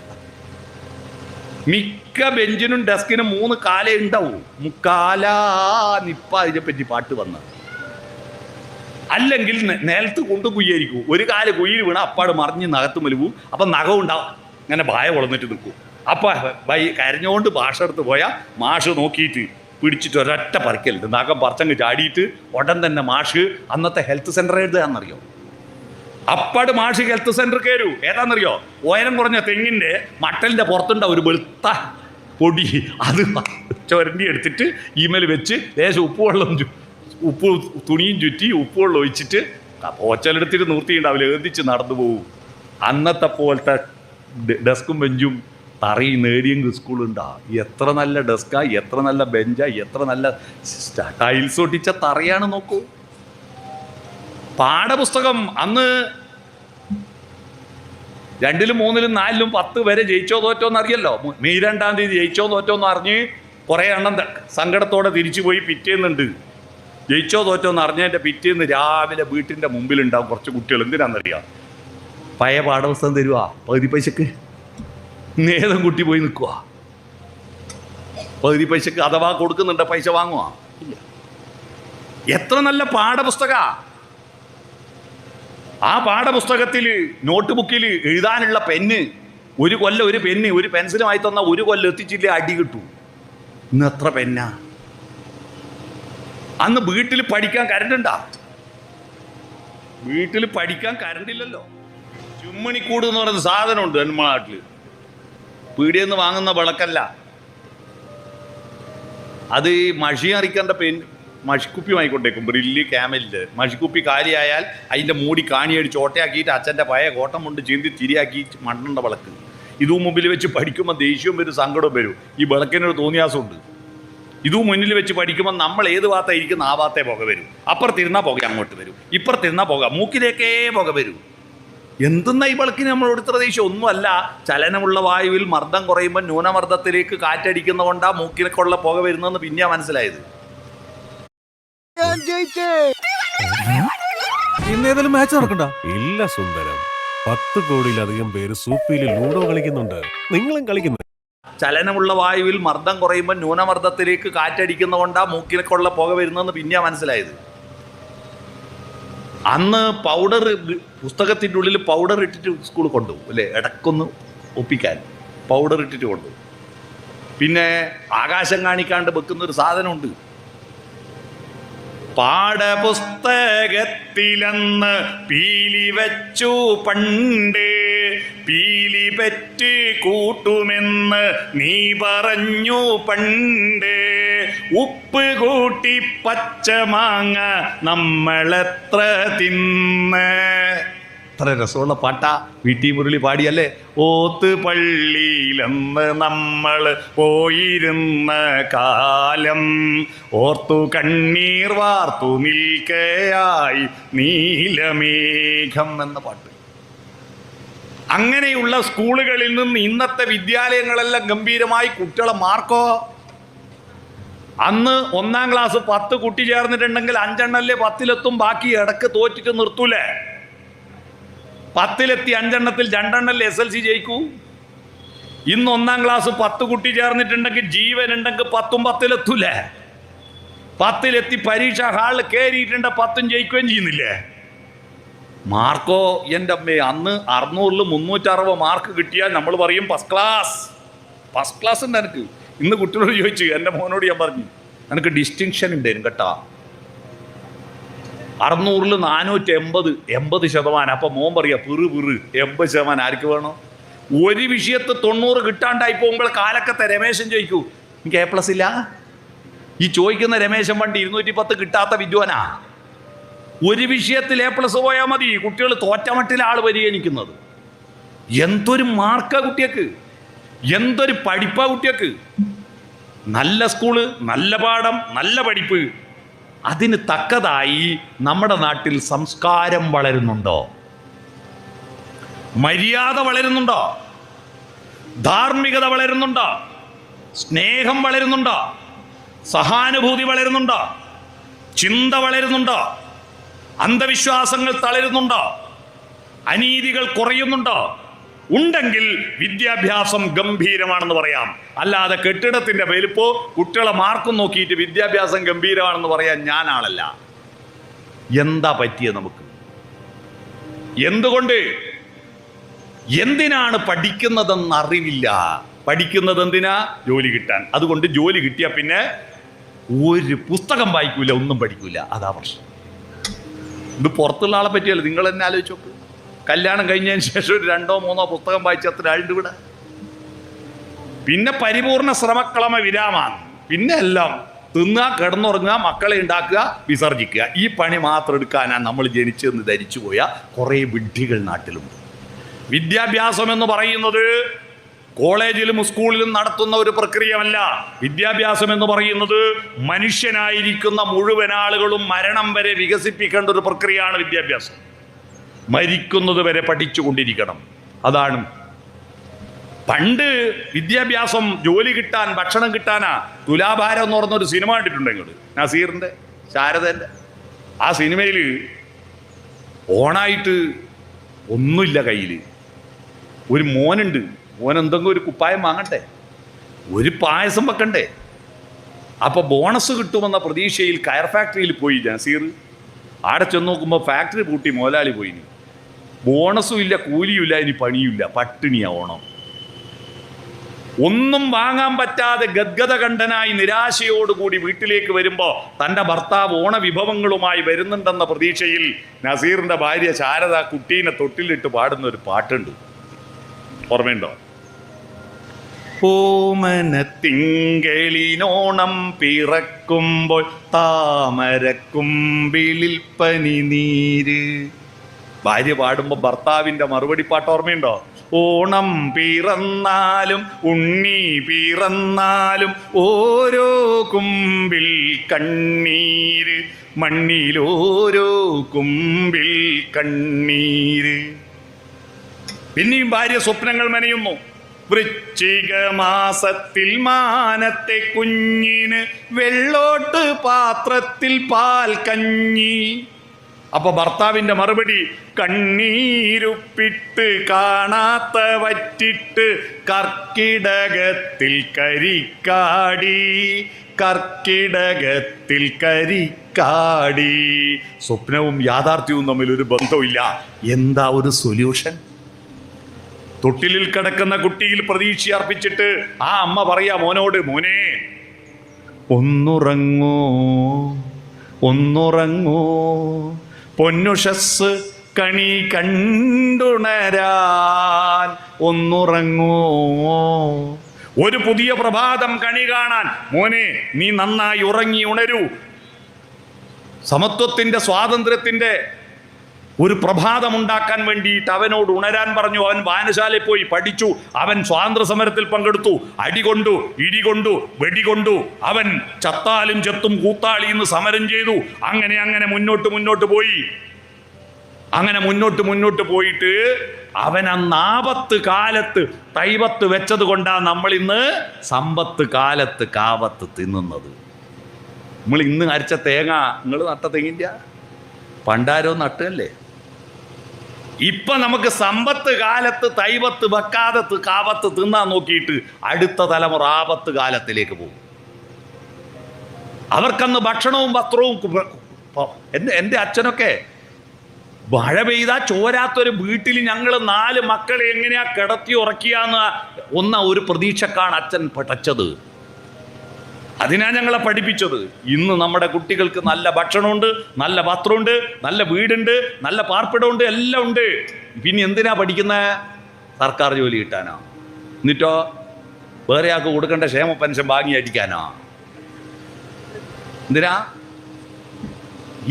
മിക്ക ബെഞ്ചിനും ഡെസ്കിനും 3 കാലേ ഉണ്ടാവും. മുക്കാലാ നിപ്പ ഇതിനെപ്പറ്റി പാട്ട് വന്ന അല്ലെങ്കിൽ നിലത്ത് കൊണ്ട് കുയ്യായിരിക്കും. ഒരു കാല് കുയിൽ വീണ അപ്പാട് മറിഞ്ഞ് നഖത്ത് മലുവും. അപ്പം നഖം ഉണ്ടാവും, ഇങ്ങനെ ഭയ വളർന്നിട്ട് നിൽക്കും. അപ്പം കരഞ്ഞുകൊണ്ട് ഭാഷ എടുത്ത് പോയാൽ മാഷ് നോക്കിയിട്ട് പിടിച്ചിട്ട് ഒരൊറ്റ പറിക്കലുണ്ട്. നഖം പറിച്ചങ്ങ് ചാടിയിട്ട് ഉടൻ തന്നെ മാഷ് അന്നത്തെ ഹെൽത്ത് സെൻ്റർ എഴുതുകയെന്നറിയോ? അപ്പാട് മാഷ് ഹെൽത്ത് സെൻ്റർ കയറൂ. ഏതാണെന്നറിയോ? ഉയരം കുറഞ്ഞ തെങ്ങിൻ്റെ മട്ടലിൻ്റെ പുറത്തുണ്ടാവും ഒരു വെളുത്ത പൊടി. അത് ചുരണ്ടി എടുത്തിട്ട് ഈമേൽ വെച്ച് ലേശം ഉപ്പ് തുണിയും ചുറ്റി ഉപ്പുവെള്ളം ഒഴിച്ചിട്ട് പോച്ചലെടുത്തിട്ട് നിർത്തിയിട്ടുണ്ടാവില്ല, ഏന്തിച്ച് നടന്നു പോകും. അന്നത്തെ പോലത്തെ ഡെസ്കും ബെഞ്ചും തറയും നേടിയെങ്കിൽ സ്കൂളുണ്ടാ. എത്ര നല്ല ഡെസ്കാ, എത്ര നല്ല ബെഞ്ചാ, എത്ര നല്ല ടൈൽസ് ഒട്ടിച്ച തറയാണ് നോക്കൂ. പാഠപുസ്തകം അന്ന് 2ലും 3ലും 4ലും 10 വരെ ജയിച്ചോ തോറ്റോന്ന് അറിയല്ലോ. മെയ് 2-ാം തീയതി ജയിച്ചോ തോറ്റോന്ന് അറിഞ്ഞ് കുറേ എണ്ണം സങ്കടത്തോടെ തിരിച്ചു പോയി പിറ്റേന്നുണ്ട്. ജയിച്ചോ തോറ്റോന്ന് അറിഞ്ഞതിൻ്റെ പിറ്റേന്ന് രാവിലെ വീട്ടിൻ്റെ മുമ്പിലുണ്ടാവും കുറച്ച് കുട്ടികൾ. എന്തിനാണെന്നറിയാം? പഴയ പാഠപുസ്തകം തരുക പകുതി പൈസക്ക്. നേരം കുട്ടി പോയി നിൽക്കുക പകുതി പൈസക്ക്. അഥവാ കൊടുക്കുന്നുണ്ട്, പൈസ വാങ്ങുക ഇല്ല. എത്ര നല്ല പാഠപുസ്തക! ആ പാഠപുസ്തകത്തിൽ നോട്ട് ബുക്കിൽ എഴുതാനുള്ള പെന്ന്, ഒരു കൊല്ലം ഒരു പെന്ന് ഒരു പെൻസിലുമായി തന്നാൽ ഒരു കൊല്ലം എത്തിച്ചില്ലേ അടി കിട്ടൂ. ഇന്ന് എത്ര പെന്നാ! അന്ന് വീട്ടിൽ പഠിക്കാൻ കരണ്ടുണ്ടാ? വീട്ടിൽ പഠിക്കാൻ കരണ്ടില്ലല്ലോ. ചുമ്മണിക്കൂട് എന്ന് പറയുന്ന സാധനമുണ്ട് നമ്മുടെ നാട്ടിൽ. പീടിയെന്ന് വാങ്ങുന്ന വിളക്കല്ല അത്. മഷി അറിക്കേണ്ട മഷിക്കുപ്പി വാങ്ങിക്കൊണ്ടേക്കും. ബ്രില്ല് ക്യാമലിൻ്റെ മഷിക്കുപ്പി കാലിയായാൽ അതിൻ്റെ മൂടി കാണിയടിച്ച് ഓട്ടയാക്കിയിട്ട് അച്ഛൻ്റെ പഴയ കോട്ടം കൊണ്ട് ചീന്തി തിരിയാക്കി മണ്ണുണ്ട വിളക്ക്. ഇതും മുമ്പിൽ വെച്ച് പഠിക്കുമ്പോൾ ദേഷ്യവും വരും, സങ്കടവും വരും. ഈ വിളക്കിനൊരു തോന്നിയാസമുണ്ട്. ഇതും മുന്നിൽ വെച്ച് പഠിക്കുമ്പോൾ നമ്മൾ ഏത് ഭാഗത്ത ഇരിക്കുന്ന ആ ഭാഗത്തേ പുക വരും. അപ്പുറത്തിരുന്നാൽ പുക അങ്ങോട്ട് വരും, ഇപ്പുറത്തിരുന്നാൽ പുക മൂക്കിലേക്കേ പുക വരും. എന്തെന്നാ ഈ വിളക്കിന് നമ്മളോട് ഇത്ര ദേഷ്യം? ഒന്നുമല്ല, ചലനമുള്ള വായുവിൽ മർദ്ദം കുറയുമ്പോൾ ന്യൂനമർദ്ദത്തിലേക്ക് കാറ്റടിക്കുന്നതുകൊണ്ടാ മൂക്കിലേക്കുള്ള പുക വരുന്നതെന്ന് പിന്നെയാ മനസ്സിലായത്. ഇന്നേതായാലും മാച്ച് നടക്കണ്ട? ഇല്ല സുന്ദരം, 10 കോടിയിലധികം പേര് സൂപ്പിയിൽ ലൂഡോ കളിക്കുന്നുണ്ട്. നിങ്ങളും കളിക്കുന്നു. ചലനമുള്ള വായുവിൽ മർദ്ദം കുറയുമ്പോൾ ന്യൂനമർദ്ദത്തിലേക്ക് കാറ്റടിക്കുന്നതുകൊണ്ടാ മൂക്കിലേക്കുള്ള പുക വരുന്നതെന്ന് പിന്നെയാ മനസ്സിലായത്. അന്ന് പൗഡർ, പുസ്തകത്തിൻ്റെ ഉള്ളിൽ പൗഡർ ഇട്ടിട്ട് സ്കൂളിൽ കൊണ്ടുപോകും അല്ലേ, ഇടക്കൊന്ന് ഒപ്പിക്കാൻ പൗഡർ ഇട്ടിട്ട് കൊണ്ടുപോകും. പിന്നെ ആകാശം കാണിക്കാണ്ട് വെക്കുന്നൊരു സാധനമുണ്ട്. പാഠപുസ്തകത്തിലന്ന് പീലി വെച്ചു പണ്ട്, പീലി പെറ്റ് കൂട്ടുമെന്ന് നീ പറഞ്ഞു പണ്ട്, ഉപ്പ് കൂട്ടി പച്ചമാങ്ങ നമ്മളെത്ര തിന്ന്. എത്ര രസമുള്ള പാട്ടാ. വീട്ടി മുരളി പാടിയല്ലേ. ഓത്ത് പള്ളിയിലെന്ന് നമ്മൾ പോയിരുന്ന കാലം ഓർത്തു കണ്ണീർ വാർത്തു നിൽക്കയായി നീലമേഘം എന്ന പാട്ട്. അങ്ങനെയുള്ള സ്കൂളുകളിൽ നിന്ന് ഇന്നത്തെ വിദ്യാലയങ്ങളെല്ലാം ഗംഭീരമായി. കുട്ടികളെ മാർക്കോ അന്ന് 1-ാം ക്ലാസ് 10 കുട്ടി ചേർന്നിട്ടുണ്ടെങ്കിൽ 5 എണ്ണല്ലേ 10-ലെത്തും, ബാക്കി ഇടക്ക് തോറ്റിട്ട് നിർത്തൂലേ. 10-ലെത്തി 5 എണ്ണത്തിൽ 2 എണ്ണല്ലേ SLC ജയിക്കൂ. ഇന്ന് 1-ാം ക്ലാസ് 10 കുട്ടി ചേർന്നിട്ടുണ്ടെങ്കിൽ ജീവൻ ഉണ്ടെങ്കിൽ 10-ഉം 10-ലെത്തൂലേ. 10-ലെത്തി പരീക്ഷ ഹാളിൽ കയറിയിട്ടുണ്ട് 10-ഉം ജയിക്കുകയും ചെയ്യുന്നില്ലേ. മാർക്കോ എൻ്റെ അമ്മേ, അന്ന് 600-ൽ 360 മാർക്ക് കിട്ടിയാൽ നമ്മൾ പറയും ഫസ്റ്റ് ക്ലാസ്. ഫസ്റ്റ് ക്ലാസ് ഉണ്ട് എനിക്ക്. ഇന്ന് കുട്ടികളോട് ചോദിച്ചു, എൻ്റെ മോനോട് ഞാൻ പറഞ്ഞു, എനിക്ക് ഡിസ്റ്റിങ്ഷൻ ഉണ്ടായിരുന്നു കേട്ടാ. 600-ൽ 480 അപ്പം മോൻ പറയാ പിറ് 80% ആർക്ക് വേണോ? ഒരു വിഷയത്ത് 90 കിട്ടാണ്ടായി പോകുമ്പോൾ കാലക്കത്തെ രമേശൻ ചോദിക്കൂ, എനിക്ക് A+ ഇല്ല. ഈ ചോദിക്കുന്ന രമേശൻ പണ്ട് 210 കിട്ടാത്ത വിദ്വാനാ. ഒരു വിഷയത്തിൽ A+ പോയാൽ മതി, കുട്ടികൾ തോറ്റമട്ടിലെ ആൾ പരിഗണിക്കുന്നത്. എന്തൊരു മാർക്കാ കുട്ടിയക്ക്, എന്തൊരു പഠിപ്പാ കുട്ടിയക്ക്. നല്ല സ്കൂള്, നല്ല പാഠം, നല്ല പഠിപ്പ്. അതിന് തക്കതായി നമ്മുടെ നാട്ടിൽ സംസ്കാരം വളരുന്നുണ്ടോ? മര്യാദ വളരുന്നുണ്ടോ? ധാർമ്മികത വളരുന്നുണ്ടോ? സ്നേഹം വളരുന്നുണ്ടോ? സഹാനുഭൂതി വളരുന്നുണ്ടോ? ചിന്ത വളരുന്നുണ്ടോ? അന്ധവിശ്വാസങ്ങൾ തളരുന്നുണ്ടോ? അനീതികൾ കുറയുന്നുണ്ടോ? ഉണ്ടെങ്കിൽ വിദ്യാഭ്യാസം ഗംഭീരമാണെന്ന് പറയാം. അല്ലാതെ കെട്ടിടത്തിൻ്റെ വലിപ്പോ കുട്ടികളെ മാർക്കും നോക്കിയിട്ട് വിദ്യാഭ്യാസം ഗംഭീരമാണെന്ന് പറയാൻ ഞാൻ ആളല്ല. എന്താ പറ്റിയത് നമുക്ക്? എന്തുകൊണ്ട്? എന്തിനാണ് പഠിക്കുന്നതെന്ന് അറിവില്ല. പഠിക്കുന്നത് എന്തിനാ? ജോലി കിട്ടാൻ. അതുകൊണ്ട് ജോലി കിട്ടിയ പിന്നെ ഒരു പുസ്തകം വായിക്കൂല, ഒന്നും പഠിക്കൂല. അതാ പ്രശ്നം. ഇത് പുറത്തുള്ള ആളെ പറ്റിയല്ല, നിങ്ങൾ തന്നെ ആലോചിച്ച് നോക്ക്. കല്യാണം കഴിഞ്ഞതിന് ശേഷം ഒരു 2-3 പുസ്തകം വായിച്ച അത്ര ആളുണ്ട് ഇവിടെ. പിന്നെ പരിപൂർണ ശ്രമക്കളമ വിരാമാണ്. പിന്നെ എല്ലാം തിന്നുക, കിടന്നുറങ്ങുക, മക്കളെ ഉണ്ടാക്കുക, വിസർജിക്കുക. ഈ പണി മാത്രം എടുക്കാനാണ് നമ്മൾ ജനിച്ചെന്ന് ധരിച്ചു പോയ കുറേ വിഡ്ഢികൾ നാട്ടിലുണ്ട്. വിദ്യാഭ്യാസം എന്ന് പറയുന്നത് കോളേജിലും സ്കൂളിലും നടത്തുന്ന ഒരു പ്രക്രിയമല്ല. വിദ്യാഭ്യാസം എന്ന് പറയുന്നത് മനുഷ്യനായിരിക്കുന്ന മുഴുവൻ ആളുകളും മരണം വരെ വികസിപ്പിക്കേണ്ട ഒരു പ്രക്രിയയാണ് വിദ്യാഭ്യാസം. മരിക്കുന്നത് വരെ പഠിച്ചുകൊണ്ടിരിക്കണം. അതാണ് പണ്ട് വിദ്യാഭ്യാസം. ജോലി കിട്ടാൻ, ഭക്ഷണം കിട്ടാനാ. തുലാഭാരം എന്ന് പറഞ്ഞൊരു സിനിമ കണ്ടിട്ടുണ്ട് നിങ്ങൾ? നസീറിൻ്റെ, ശാരദൻ്റെ. ആ സിനിമയിൽ ഓണായിട്ട് ഒന്നുമില്ല കയ്യിൽ. ഒരു മോനുണ്ട്. മോൻ എന്തെങ്കിലും ഒരു കുപ്പായം വാങ്ങട്ടെ, ഒരു പായസം വെക്കണ്ടേ. അപ്പോൾ ബോണസ് കിട്ടുമെന്ന പ്രതീക്ഷയിൽ കയർ ഫാക്ടറിയിൽ പോയി നസീർ. ആടെ ചെന്ന് നോക്കുമ്പോൾ ഫാക്ടറി പൂട്ടി, മുതലാളി പോയി. ബോണസും ഇല്ല, കൂലിയും ഇല്ല, ഇനി പണിയില്ല, പട്ടിണിയാ ഓണം. ഒന്നും വാങ്ങാൻ പറ്റാതെ ഗദ്ഗതകണ്ഠനായി നിരാശയോടുകൂടി വീട്ടിലേക്ക് വരുമ്പോൾ തൻ്റെ ഭർത്താവ് ഓണവിഭവങ്ങളുമായി വരുന്നുണ്ടെന്ന പ്രതീക്ഷയിൽ നസീറിൻ്റെ ഭാര്യ ശാരദ കുട്ടീനെ തൊട്ടിലിട്ട് പാടുന്ന ഒരു പാട്ടുണ്ട്, ഓർമ്മയുണ്ടോ? ഓമനത്തിങ്കളിനോണം പിറക്കുമ്പോൾ താമരക്കുമ്പിളിൽ പനി നീര്. ഭാര്യ പാടുമ്പോൾ ഭർത്താവിൻ്റെ മറുപടി പാട്ട് ഓർമ്മയുണ്ടോ? ഓണം പിറന്നാലും ഉണ്ണി പിറന്നാലും ഓരോ കുമ്പിൽ കണ്ണീര്, മണ്ണിലോരോ കുമ്പിൽ കണ്ണീര്. പിന്നെയും ഭാര്യ സ്വപ്നങ്ങൾ മെനയുന്നു. വൃശ്ചിക മാസത്തിൽ മാനത്തെ കുഞ്ഞിന് വെള്ളോട്ട് പാത്രത്തിൽ പാൽ കഞ്ഞി. അപ്പൊ ഭർത്താവിന്റെ മറുപടി, കണ്ണീരുപ്പിട്ട് കാണാത്ത വറ്റിട്ട് കർക്കിടകത്തിൽ കരിക്കാടി, കർക്കിടകത്തിൽ കരിക്കാടി. സ്വപ്നവും യാഥാർത്ഥ്യവും തമ്മിൽ ഒരു ബന്ധമില്ല. എന്താ ഒരു സൊല്യൂഷൻ? തൊട്ടിലിൽ കിടക്കുന്ന കുട്ടിയിൽ പ്രതീക്ഷ അർപ്പിച്ചിട്ട് ആ അമ്മ പറയാ മോനോട്, മോനെ ഒന്നുറങ്ങോ ഒന്നുറങ്ങോ, പൊന്നുഷസ് കണി കണ്ടുണരാൻ ഒന്നുറങ്ങോ. ഒരു പുതിയ പ്രഭാതം കണി കാണാൻ മോനെ നീ നന്നായി ഉറങ്ങി ഉണരൂ. സമത്വത്തിന്റെ, സ്വാതന്ത്ര്യത്തിന്റെ ഒരു പ്രഭാതമുണ്ടാക്കാൻ വേണ്ടിയിട്ട് അവനോട് ഉണരാൻ പറഞ്ഞു. അവൻ വായനശാലയിൽ പോയി പഠിച്ചു. അവൻ സ്വാതന്ത്ര്യ സമരത്തിൽ പങ്കെടുത്തു. അടികൊണ്ടു, ഇടികൊണ്ടു, വെടികൊണ്ടു. അവൻ ചത്താലും ചെത്തും കൂത്താളി എന്ന് സമരം ചെയ്തു. അങ്ങനെ അങ്ങനെ മുന്നോട്ട് പോയി. അങ്ങനെ മുന്നോട്ട് പോയിട്ട് അവൻ അന്ന് ആപത്ത് കാലത്ത് തൈവത്ത് വെച്ചത് കൊണ്ടാണ് നമ്മൾ ഇന്ന് സമ്പത്ത് കാലത്ത് കാവത്ത് തിന്നുന്നത്. നമ്മൾ ഇന്ന് അരച്ച തേങ്ങ നിങ്ങൾ നട്ട തെങ്ങിൻ്റെ പണ്ടാരോ നട്ടല്ലേ. ഇപ്പൊ നമുക്ക് സമ്പത്ത് കാലത്ത് തൈവത്ത് വെക്കാതെ കാവത്ത് തിന്നാൻ നോക്കിയിട്ട് അടുത്ത തലമുറ ആപത്ത് കാലത്തിലേക്ക് പോകും. അവർക്കന്ന് ഭക്ഷണവും വസ്ത്രവും. എൻ്റെ അച്ഛനൊക്കെ മഴ പെയ്താ ചോരാത്തൊരു വീട്ടിൽ ഞങ്ങൾ 4 മക്കളെ എങ്ങനെയാ കിടത്തി ഉറക്കിയാന്ന് ഒരു പ്രതീക്ഷക്കാണ് അച്ഛൻ പഠിച്ചത്. അതിനാ ഞങ്ങളെ പഠിപ്പിച്ചത്. ഇന്ന് നമ്മുടെ കുട്ടികൾക്ക് നല്ല ഭക്ഷണമുണ്ട്, നല്ല വസ്ത്രമുണ്ട്, നല്ല വീടുണ്ട്, നല്ല പാർപ്പിടമുണ്ട്, എല്ലാം ഉണ്ട്. പിന്നെ എന്തിനാ പഠിക്കുന്നത്? സർക്കാർ ജോലി കിട്ടാനോ? എന്നിട്ടോ വേറെ ആൾക്ക് കൊടുക്കേണ്ട ക്ഷേമ പെൻഷൻ വാങ്ങി അടിക്കാനോ? എന്തിനാ?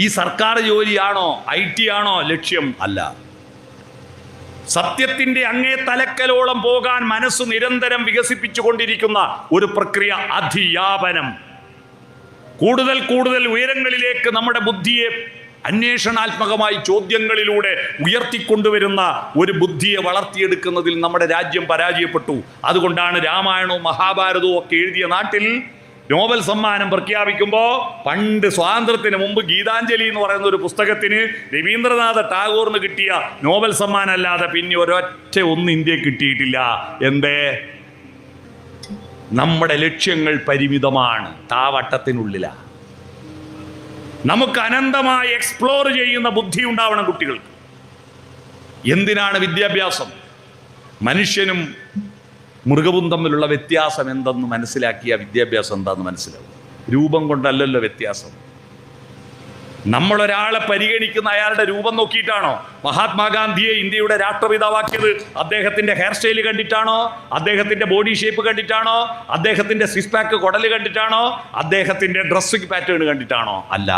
ഈ സർക്കാർ ജോലിയാണോ IT ആണോ ലക്ഷ്യം? അല്ല. സത്യത്തിന്റെ അങ്ങേ തലക്കലോളം പോകാൻ മനസ്സ് നിരന്തരം വികസിപ്പിച്ചുകൊണ്ടിരിക്കുന്ന ഒരു പ്രക്രിയ, അധിയാപനം. കൂടുതൽ ഉയരങ്ങളിലേക്ക് നമ്മുടെ ബുദ്ധിയെ അന്വേഷണാത്മകമായി ചോദ്യങ്ങളിലൂടെ ഉയർത്തിക്കൊണ്ടുവരുന്ന ഒരു ബുദ്ധിയെ വളർത്തിയെടുക്കുന്നതിൽ നമ്മുടെ രാജ്യം പരാജയപ്പെട്ടു. അതുകൊണ്ടാണ് രാമായണവും മഹാഭാരതവും ഒക്കെ എഴുതിയ നാട്ടിൽ നോബൽ സമ്മാനം പ്രഖ്യാപിക്കുമ്പോൾ പണ്ട് സ്വാതന്ത്ര്യത്തിന് മുമ്പ് ഗീതാഞ്ജലി എന്ന് പറയുന്ന ഒരു പുസ്തകത്തിന് രവീന്ദ്രനാഥ ടാഗോറിന് കിട്ടിയ നോബൽ സമ്മാനം അല്ലാതെ പിന്നെ ഒരൊറ്റ ഇന്ത്യക്ക് കിട്ടിയിട്ടില്ല. എന്തേ? നമ്മുടെ ലക്ഷ്യങ്ങൾ പരിമിതമാണ്, താവട്ടത്തിനുള്ളിലാണ്. നമുക്ക് അനന്തമായി എക്സ്പ്ലോർ ചെയ്യുന്ന ബുദ്ധി ഉണ്ടാവണം കുട്ടികൾക്ക്. എന്തിനാണ് വിദ്യാഭ്യാസം? മനുഷ്യനും മൃഗവും തമ്മിലുള്ള വ്യത്യാസം എന്തെന്ന് മനസ്സിലാക്കിയ വിദ്യാഭ്യാസം എന്താണെന്ന് മനസ്സിലാവും. രൂപം കൊണ്ടല്ലല്ലോ വ്യത്യാസം. നമ്മളൊരാളെ പരിഗണിക്കുന്ന അയാളുടെ രൂപം നോക്കിയിട്ടാണോ? മഹാത്മാഗാന്ധിയെ ഇന്ത്യയുടെ രാഷ്ട്രപിതാവാക്കിയത് അദ്ദേഹത്തിന്റെ ഹെയർ സ്റ്റൈൽ കണ്ടിട്ടാണോ? അദ്ദേഹത്തിന്റെ ബോഡി ഷേപ്പ് കണ്ടിട്ടാണോ? അദ്ദേഹത്തിന്റെ സിക്സ് പാക്ക് കുടല് കണ്ടിട്ടാണോ? അദ്ദേഹത്തിന്റെ ഡ്രസ്സിംഗ് പാറ്റേൺ കണ്ടിട്ടാണോ? അല്ല.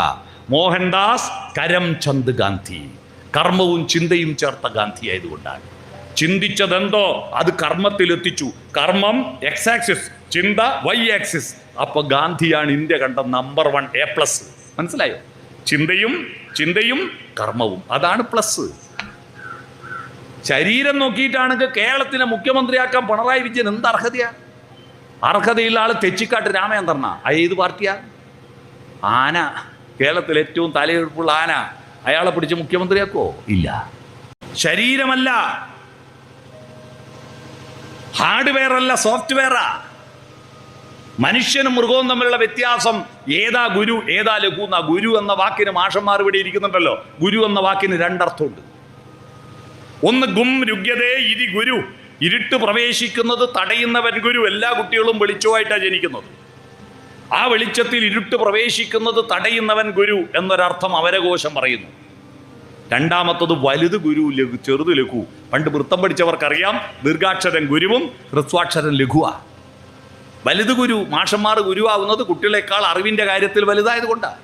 മോഹൻദാസ് കരംചന്ദ് ഗാന്ധി, കർമ്മവും ചിന്തയും ചേർത്ത ഗാന്ധി ആയതുകൊണ്ടാണ്. ചിന്തിച്ചതെന്തോ അത് കർമ്മത്തിലെത്തിച്ചു. കർമ്മം എക്സ് ആക്സിസ്, ചിന്ത വൈ ആക്സിസ്. അപ്പൊ ഗാന്ധിയാണ് ഇന്ത്യ കണ്ട നമ്പർ 1 A+. മനസ്സിലായോ? ചിന്തയും കർമ്മവും, അതാണ് പ്ലസ്. ശരീരം നോക്കിയിട്ടാണെങ്കിൽ കേരളത്തിനെ മുഖ്യമന്ത്രിയാക്കാൻ പിണറായി വിജയൻ എന്ത് അർഹതയാണ്? അർഹതയുള്ള ആള് തെച്ചിക്കാട്ട് രാമചന്ദ്രനാ. ഏത് പാർട്ടിയാ? ആന, കേരളത്തിൽ ഏറ്റവും തലയെടുപ്പുള്ള ആന, അയാളെ പിടിച്ച് മുഖ്യമന്ത്രിയാക്കോ? ഇല്ല. ശരീരമല്ല, ഹാർഡ്വെയർ അല്ല, സോഫ്റ്റ്വെയറാ. മനുഷ്യനും മൃഗവും തമ്മിലുള്ള വ്യത്യാസം ഏതാ ഗുരു ഏതാ ലഘു എന്നാ. ഗുരു എന്ന വാക്കിന് മാഷന്മാർ ഇവിടെ ഇരിക്കുന്നുണ്ടല്ലോ, ഗുരു എന്ന വാക്കിന് രണ്ടർത്ഥമുണ്ട്. ഒന്ന് ഗും രുഗ്യതേ ഇരി ഗുരു, ഇരുട്ട് പ്രവേശിക്കുന്നത് തടയുന്നവൻ ഗുരു. എല്ലാ കുട്ടികളും വെളിച്ചമായിട്ടാണ് ജനിക്കുന്നത്. ആ വെളിച്ചത്തിൽ ഇരുട്ട് പ്രവേശിക്കുന്നത് തടയുന്നവൻ ഗുരു എന്നൊരർത്ഥം അവരകോശം പറയുന്നു. രണ്ടാമത്തത് വലുത് ഗുരു, ലഘു ചെറുത് ലഘു. പണ്ട് വൃത്തം പഠിച്ചവർക്കറിയാം, ദീർഘാക്ഷരൻ ഗുരുവും ഹ്രസ്വാക്ഷരൻ ലഘുവാ. വലുത് ഗുരു, മാഷന്മാർ ഗുരുവാകുന്നത് കുട്ടികളെക്കാൾ അറിവിന്റെ കാര്യത്തിൽ വലുതായത് കൊണ്ടാണ്.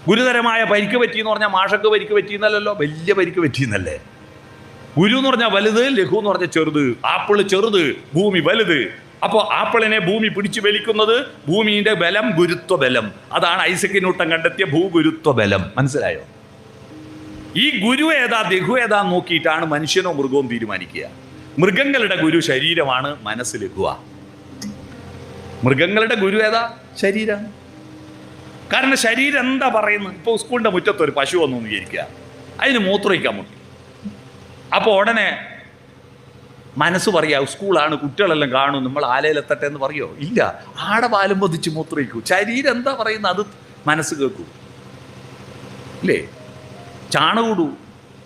ഗുരുതരമായ പരിക്ക് പറ്റിയെന്ന് പറഞ്ഞാൽ മാഷക്ക് പരിക്ക് പറ്റിയെന്നല്ലോ, വലിയ പരിക്ക് പറ്റിയെന്നല്ലേ. ഗുരു എന്ന് പറഞ്ഞാൽ വലുത്, ലഘു എന്ന് പറഞ്ഞാൽ ചെറുത്. ആപ്പിള് ചെറുത്, ഭൂമി വലുത്. അപ്പോൾ ആപ്പിളിനെ ഭൂമി പിടിച്ചു വലിക്കുന്നത് ഭൂമിയുടെ ബലം, ഗുരുത്വ ബലം. അതാണ് ഐസക് ന്യൂട്ടൻ കണ്ടെത്തിയ ഭൂഗുരുത്വ ബലം. മനസ്സിലായോ? ഈ ഗുരു ഏതാ ലഘു ഏതാ നോക്കിയിട്ടാണ് മനുഷ്യനോ മൃഗവും തീരുമാനിക്കുക. മൃഗങ്ങളുടെ ഗുരു ശരീരമാണ്, മനസ്സ് ലഘുവാ. മൃഗങ്ങളുടെ ഗുരു ഏതാ? ശരീരമാണ്. കാരണം ശരീരം എന്താ പറയുന്നത്? ഇപ്പോൾ സ്കൂളിൻ്റെ മുറ്റത്ത് ഒരു പശു വന്നു എന്ന് വിചാരിക്കുക, അതിന് മൂത്രമൊഴിക്കാൻ മുട്ടി. അപ്പോൾ ഉടനെ മനസ്സ് പറയാ സ്കൂളാണ്, കുട്ടികളെല്ലാം കാണും, നമ്മൾ ആലയിലെത്തട്ടെ എന്ന് പറയോ? ഇല്ല. ആടെ പാലും പൊതിച്ച് മൂത്രമൊഴിക്കൂ. ശരീരം എന്താ പറയുന്നത് അത് മനസ്സ് കേൾക്കൂ. ഇല്ലേ? ചാണകൂടൂ.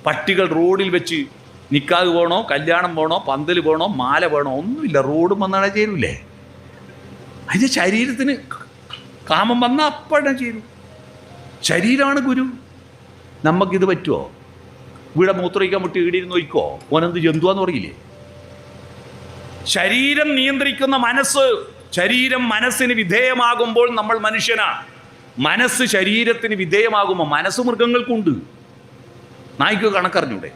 പട്ടികൾ റോഡിൽ വെച്ച് നിക്കാഹ് പോകണോ, കല്യാണം പോകണോ, പന്തൽ പോകണോ, മാല വേണോ, ഒന്നുമില്ല, റോഡും വന്നാണെ ചേരൂലേ. അതിന് ശരീരത്തിന് കാമം വന്നാൽ അപ്പോഴേ ചേരും. ശരീരമാണ് ഗുരു. നമുക്കിത് പറ്റുമോ? ഇവിടെ മൂത്രമൊഴിക്കാൻ മുട്ടി ഈടിയിരുന്ന് നോക്കോ, ഓനെന്ത് ജന്തുവാന്ന് പറയില്ലേ? ശരീരം നിയന്ത്രിക്കുന്ന മനസ്സ്. ശരീരം മനസ്സിന് വിധേയമാകുമ്പോൾ നമ്മൾ മനുഷ്യനാ. മനസ്സ് ശരീരത്തിന് വിധേയമാകുമ്പോൾ മനസ്സ് മൃഗങ്ങൾക്കുണ്ട്. നായ്ക്ക് കണക്കറിഞ്ഞൂടെ?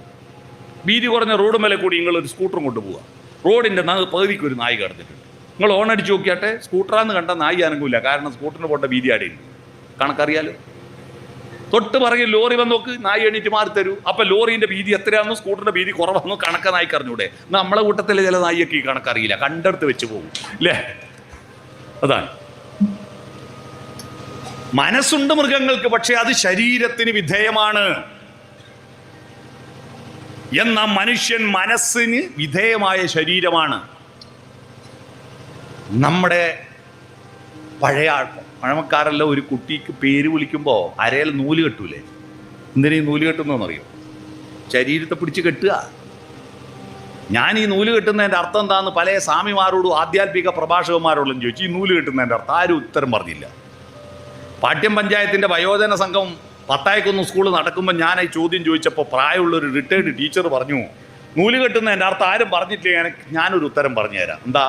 വീതി കുറഞ്ഞ റോഡ് മേലെ കൂടി നിങ്ങളൊരു സ്കൂട്ടറും കൊണ്ടുപോവുക, റോഡിൻ്റെ പകുതിക്ക് ഒരു നായി കടന്നിട്ടുണ്ട്. നിങ്ങൾ ഓണടിച്ച് നോക്കിയാട്ടെ, സ്കൂട്ടറാന്ന് കണ്ട നായി അനങ്ങില്ല. കാരണം സ്കൂട്ടറിന് പോട്ട വീതി ആടെയുണ്ട്, കണക്കറിയാലോ. തൊട്ട് പറയും ലോറി വന്ന് നോക്ക്, നായി എണീറ്റ് മാറി തരൂ. അപ്പം ലോറിൻ്റെ വീതി എത്രയാണെന്നോ സ്കൂട്ടറിൻ്റെ വീതി കുറവാണെന്നോ കണക്ക നായിക്ക് അറിഞ്ഞൂടെ? നമ്മളെ കൂട്ടത്തിലെ ചില നായിയൊക്കെ ഈ കണക്കറിയില്ല, കണ്ടെടുത്ത് വെച്ച് പോകും അല്ലേ. അതാണ് മനസ്സുണ്ട് മൃഗങ്ങൾക്ക്, പക്ഷെ അത് ശരീരത്തിന് വിധേയമാണ്. എന്നാൽ മനുഷ്യൻ മനസ്സിന് വിധേയമായ ശരീരമാണ്. നമ്മുടെ പഴമക്കാരെല്ലാം ഒരു കുട്ടിക്ക് പേര് വിളിക്കുമ്പോൾ അരയിൽ നൂല് കെട്ടൂലേ? എന്തിനാ ഈ നൂല് കെട്ടുന്നതെന്നറിയോ? ശരീരത്തെ പിടിച്ച് കെട്ടുക. ഞാൻ ഈ നൂല് കെട്ടുന്നതിൻ്റെ അർത്ഥം എന്താണെന്ന് പല സ്വാമിമാരോടും ആധ്യാത്മിക പ്രഭാഷകന്മാരോടും ചോദിച്ചു. ഈ നൂല് കെട്ടുന്നതിൻ്റെ അർത്ഥം ആരും ഉത്തരം പറഞ്ഞില്ല. പാട്യം പഞ്ചായത്തിൻ്റെ വയോജന സംഘം പത്തായക്കൊന്ന് സ്കൂൾ നടക്കുമ്പോൾ ഞാൻ ഈ ചോദ്യം ചോദിച്ചപ്പോൾ പ്രായമുള്ളൊരു റിട്ടയർഡ് ടീച്ചർ പറഞ്ഞു, നൂല് കെട്ടുന്നതിൻ്റെ അർത്ഥം ആരും പറഞ്ഞിട്ടില്ല, ഞാനൊരു ഉത്തരം പറഞ്ഞുതരാം. എന്താ?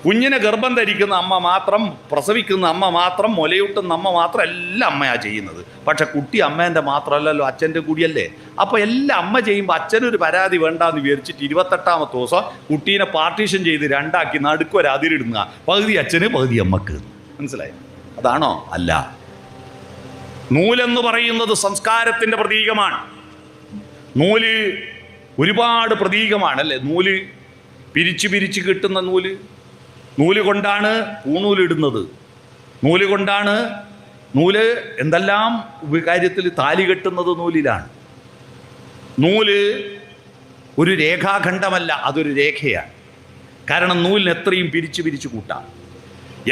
കുഞ്ഞിനെ ഗർഭം ധരിക്കുന്ന അമ്മ മാത്രം, പ്രസവിക്കുന്ന അമ്മ മാത്രം, മുലയൂട്ടുന്ന അമ്മ മാത്രം, എല്ലാം അമ്മയാ ചെയ്യുന്നത്. പക്ഷെ കുട്ടി അമ്മേൻ്റെ മാത്രമല്ലല്ലോ, അച്ഛൻ്റെ കൂടിയല്ലേ. അപ്പോൾ എല്ലാം അമ്മ ചെയ്യുമ്പോൾ അച്ഛനൊരു പരാതി വേണ്ടാന്ന് വിചാരിച്ചിട്ട് 28ാമത്തെ ദിവസം കുട്ടീനെ പാർട്ടീഷൻ ചെയ്ത് രണ്ടാക്കി നടുക്കൊരു അതിരിടുന്ന, പകുതി അച്ഛന് പകുതി അമ്മക്ക്. മനസ്സിലായി? അതാണോ? അല്ല. നൂലെന്ന് പറയുന്നത് സംസ്കാരത്തിൻ്റെ പ്രതീകമാണ്. നൂല് ഒരുപാട് പ്രതീകമാണ് അല്ലേ. നൂല് പിരിച്ച് കിട്ടുന്ന നൂല് കൊണ്ടാണ് പൂണൂലിടുന്നത്. നൂല് എന്തെല്ലാം കാര്യത്തിൽ താലി കെട്ടുന്നത് നൂലിലാണ്. നൂല് ഒരു രേഖാഖണ്ഡമല്ല, അതൊരു രേഖയാണ്. കാരണം നൂലിന് എത്രയും പിരിച്ച് കൂട്ടാം.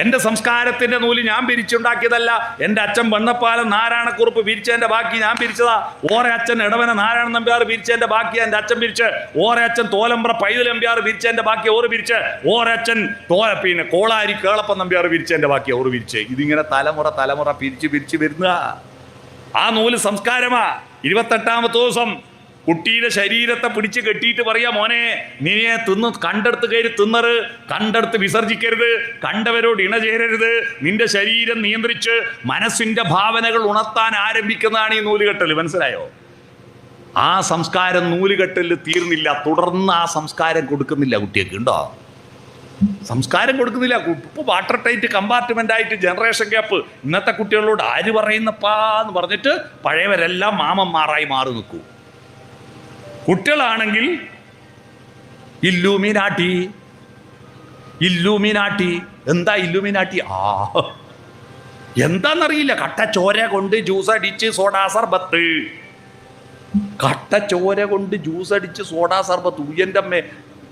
എൻ്റെ സംസ്കാരത്തിൻ്റെ നൂല് ഞാൻ പിരിച്ചുണ്ടാക്കിയതല്ല. എൻ്റെ അച്ഛൻ വണ്ണപ്പാലം നാരായണക്കുറുപ്പ് പിരിച്ചതിൻ്റെ ബാക്കി ഞാൻ പിരിച്ചതാ. ഓറെ അച്ഛൻ ഇടവന നാരായണ നമ്പ്യാർ പിരിച്ചതിൻ്റെ ബാക്കി എൻ്റെ അച്ഛൻ പിരിച്ച്, ഓറെ അച്ഛൻ തോലമ്പ്ര പൈതൽ നമ്പ്യാർ പിരിച്ചതിൻ്റെ ബാക്കി ഓറ് പിരിച്ച്, ഓറെ അച്ഛൻ കോളാരി കേളപ്പൻ നമ്പ്യാർ പിരിച്ചതിൻ്റെ ബാക്കി ഓറ് പിരിച്ച്. ഇതിങ്ങനെ തലമുറ തലമുറ പിരിച്ച് പിരിച്ച് വരുന്ന ആ നൂല് സംസ്കാരമാ. 28ാമത്തെ ദിവസം കുട്ടിയുടെ ശരീരത്തെ പിടിച്ച് കെട്ടിയിട്ട് പറയാ, മോനെ നീയെ തിന്ന് കണ്ടെടുത്ത് കയറി തിന്നറ്, കണ്ടെടുത്ത് വിസർജിക്കരുത്, കണ്ടവരോട് ഇണചേരരുത്, നിന്റെ ശരീരം നിയന്ത്രിച്ച് മനസ്സിന്റെ ഭാവനകൾ ഉണർത്താൻ ആരംഭിക്കുന്നതാണ് ഈ നൂലുകെട്ടൽ. മനസ്സിലായോ? ആ സംസ്കാരം നൂലുകെട്ടലിൽ തീർന്നില്ല. തുടർന്ന് ആ സംസ്കാരം കൊടുക്കുന്നില്ല കുട്ടിയൊക്കെ. ഉണ്ടോ? സംസ്കാരം കൊടുക്കുന്നില്ല. ഇപ്പോൾ വാട്ടർ ടൈറ്റ് കമ്പാർട്ട്മെന്റ് ആയിട്ട് ജനറേഷൻ ഗ്യാപ്പ്. ഇന്നത്തെ കുട്ടികളോട് ആര് പറയുന്നപ്പാ എന്ന് പറഞ്ഞിട്ട് പഴയവരെല്ലാം മാമന്മാരായി മാറി നിൽക്കൂ. കുട്ടികളാണെങ്കിൽ ഇല്ലൂമിനാട്ടി. എന്താ ഇല്ലൂമിനാട്ടി? എന്താന്നറിയില്ല. കട്ടച്ചോര കൊണ്ട് ജ്യൂസ് അടിച്ച് സോഡാ സർബത്ത്. കട്ടച്ചോര കൊണ്ട് ജ്യൂസ് അടിച്ച് സോഡാ സർബത്ത്. ഉയ്യൻ്റെ അമ്മേ,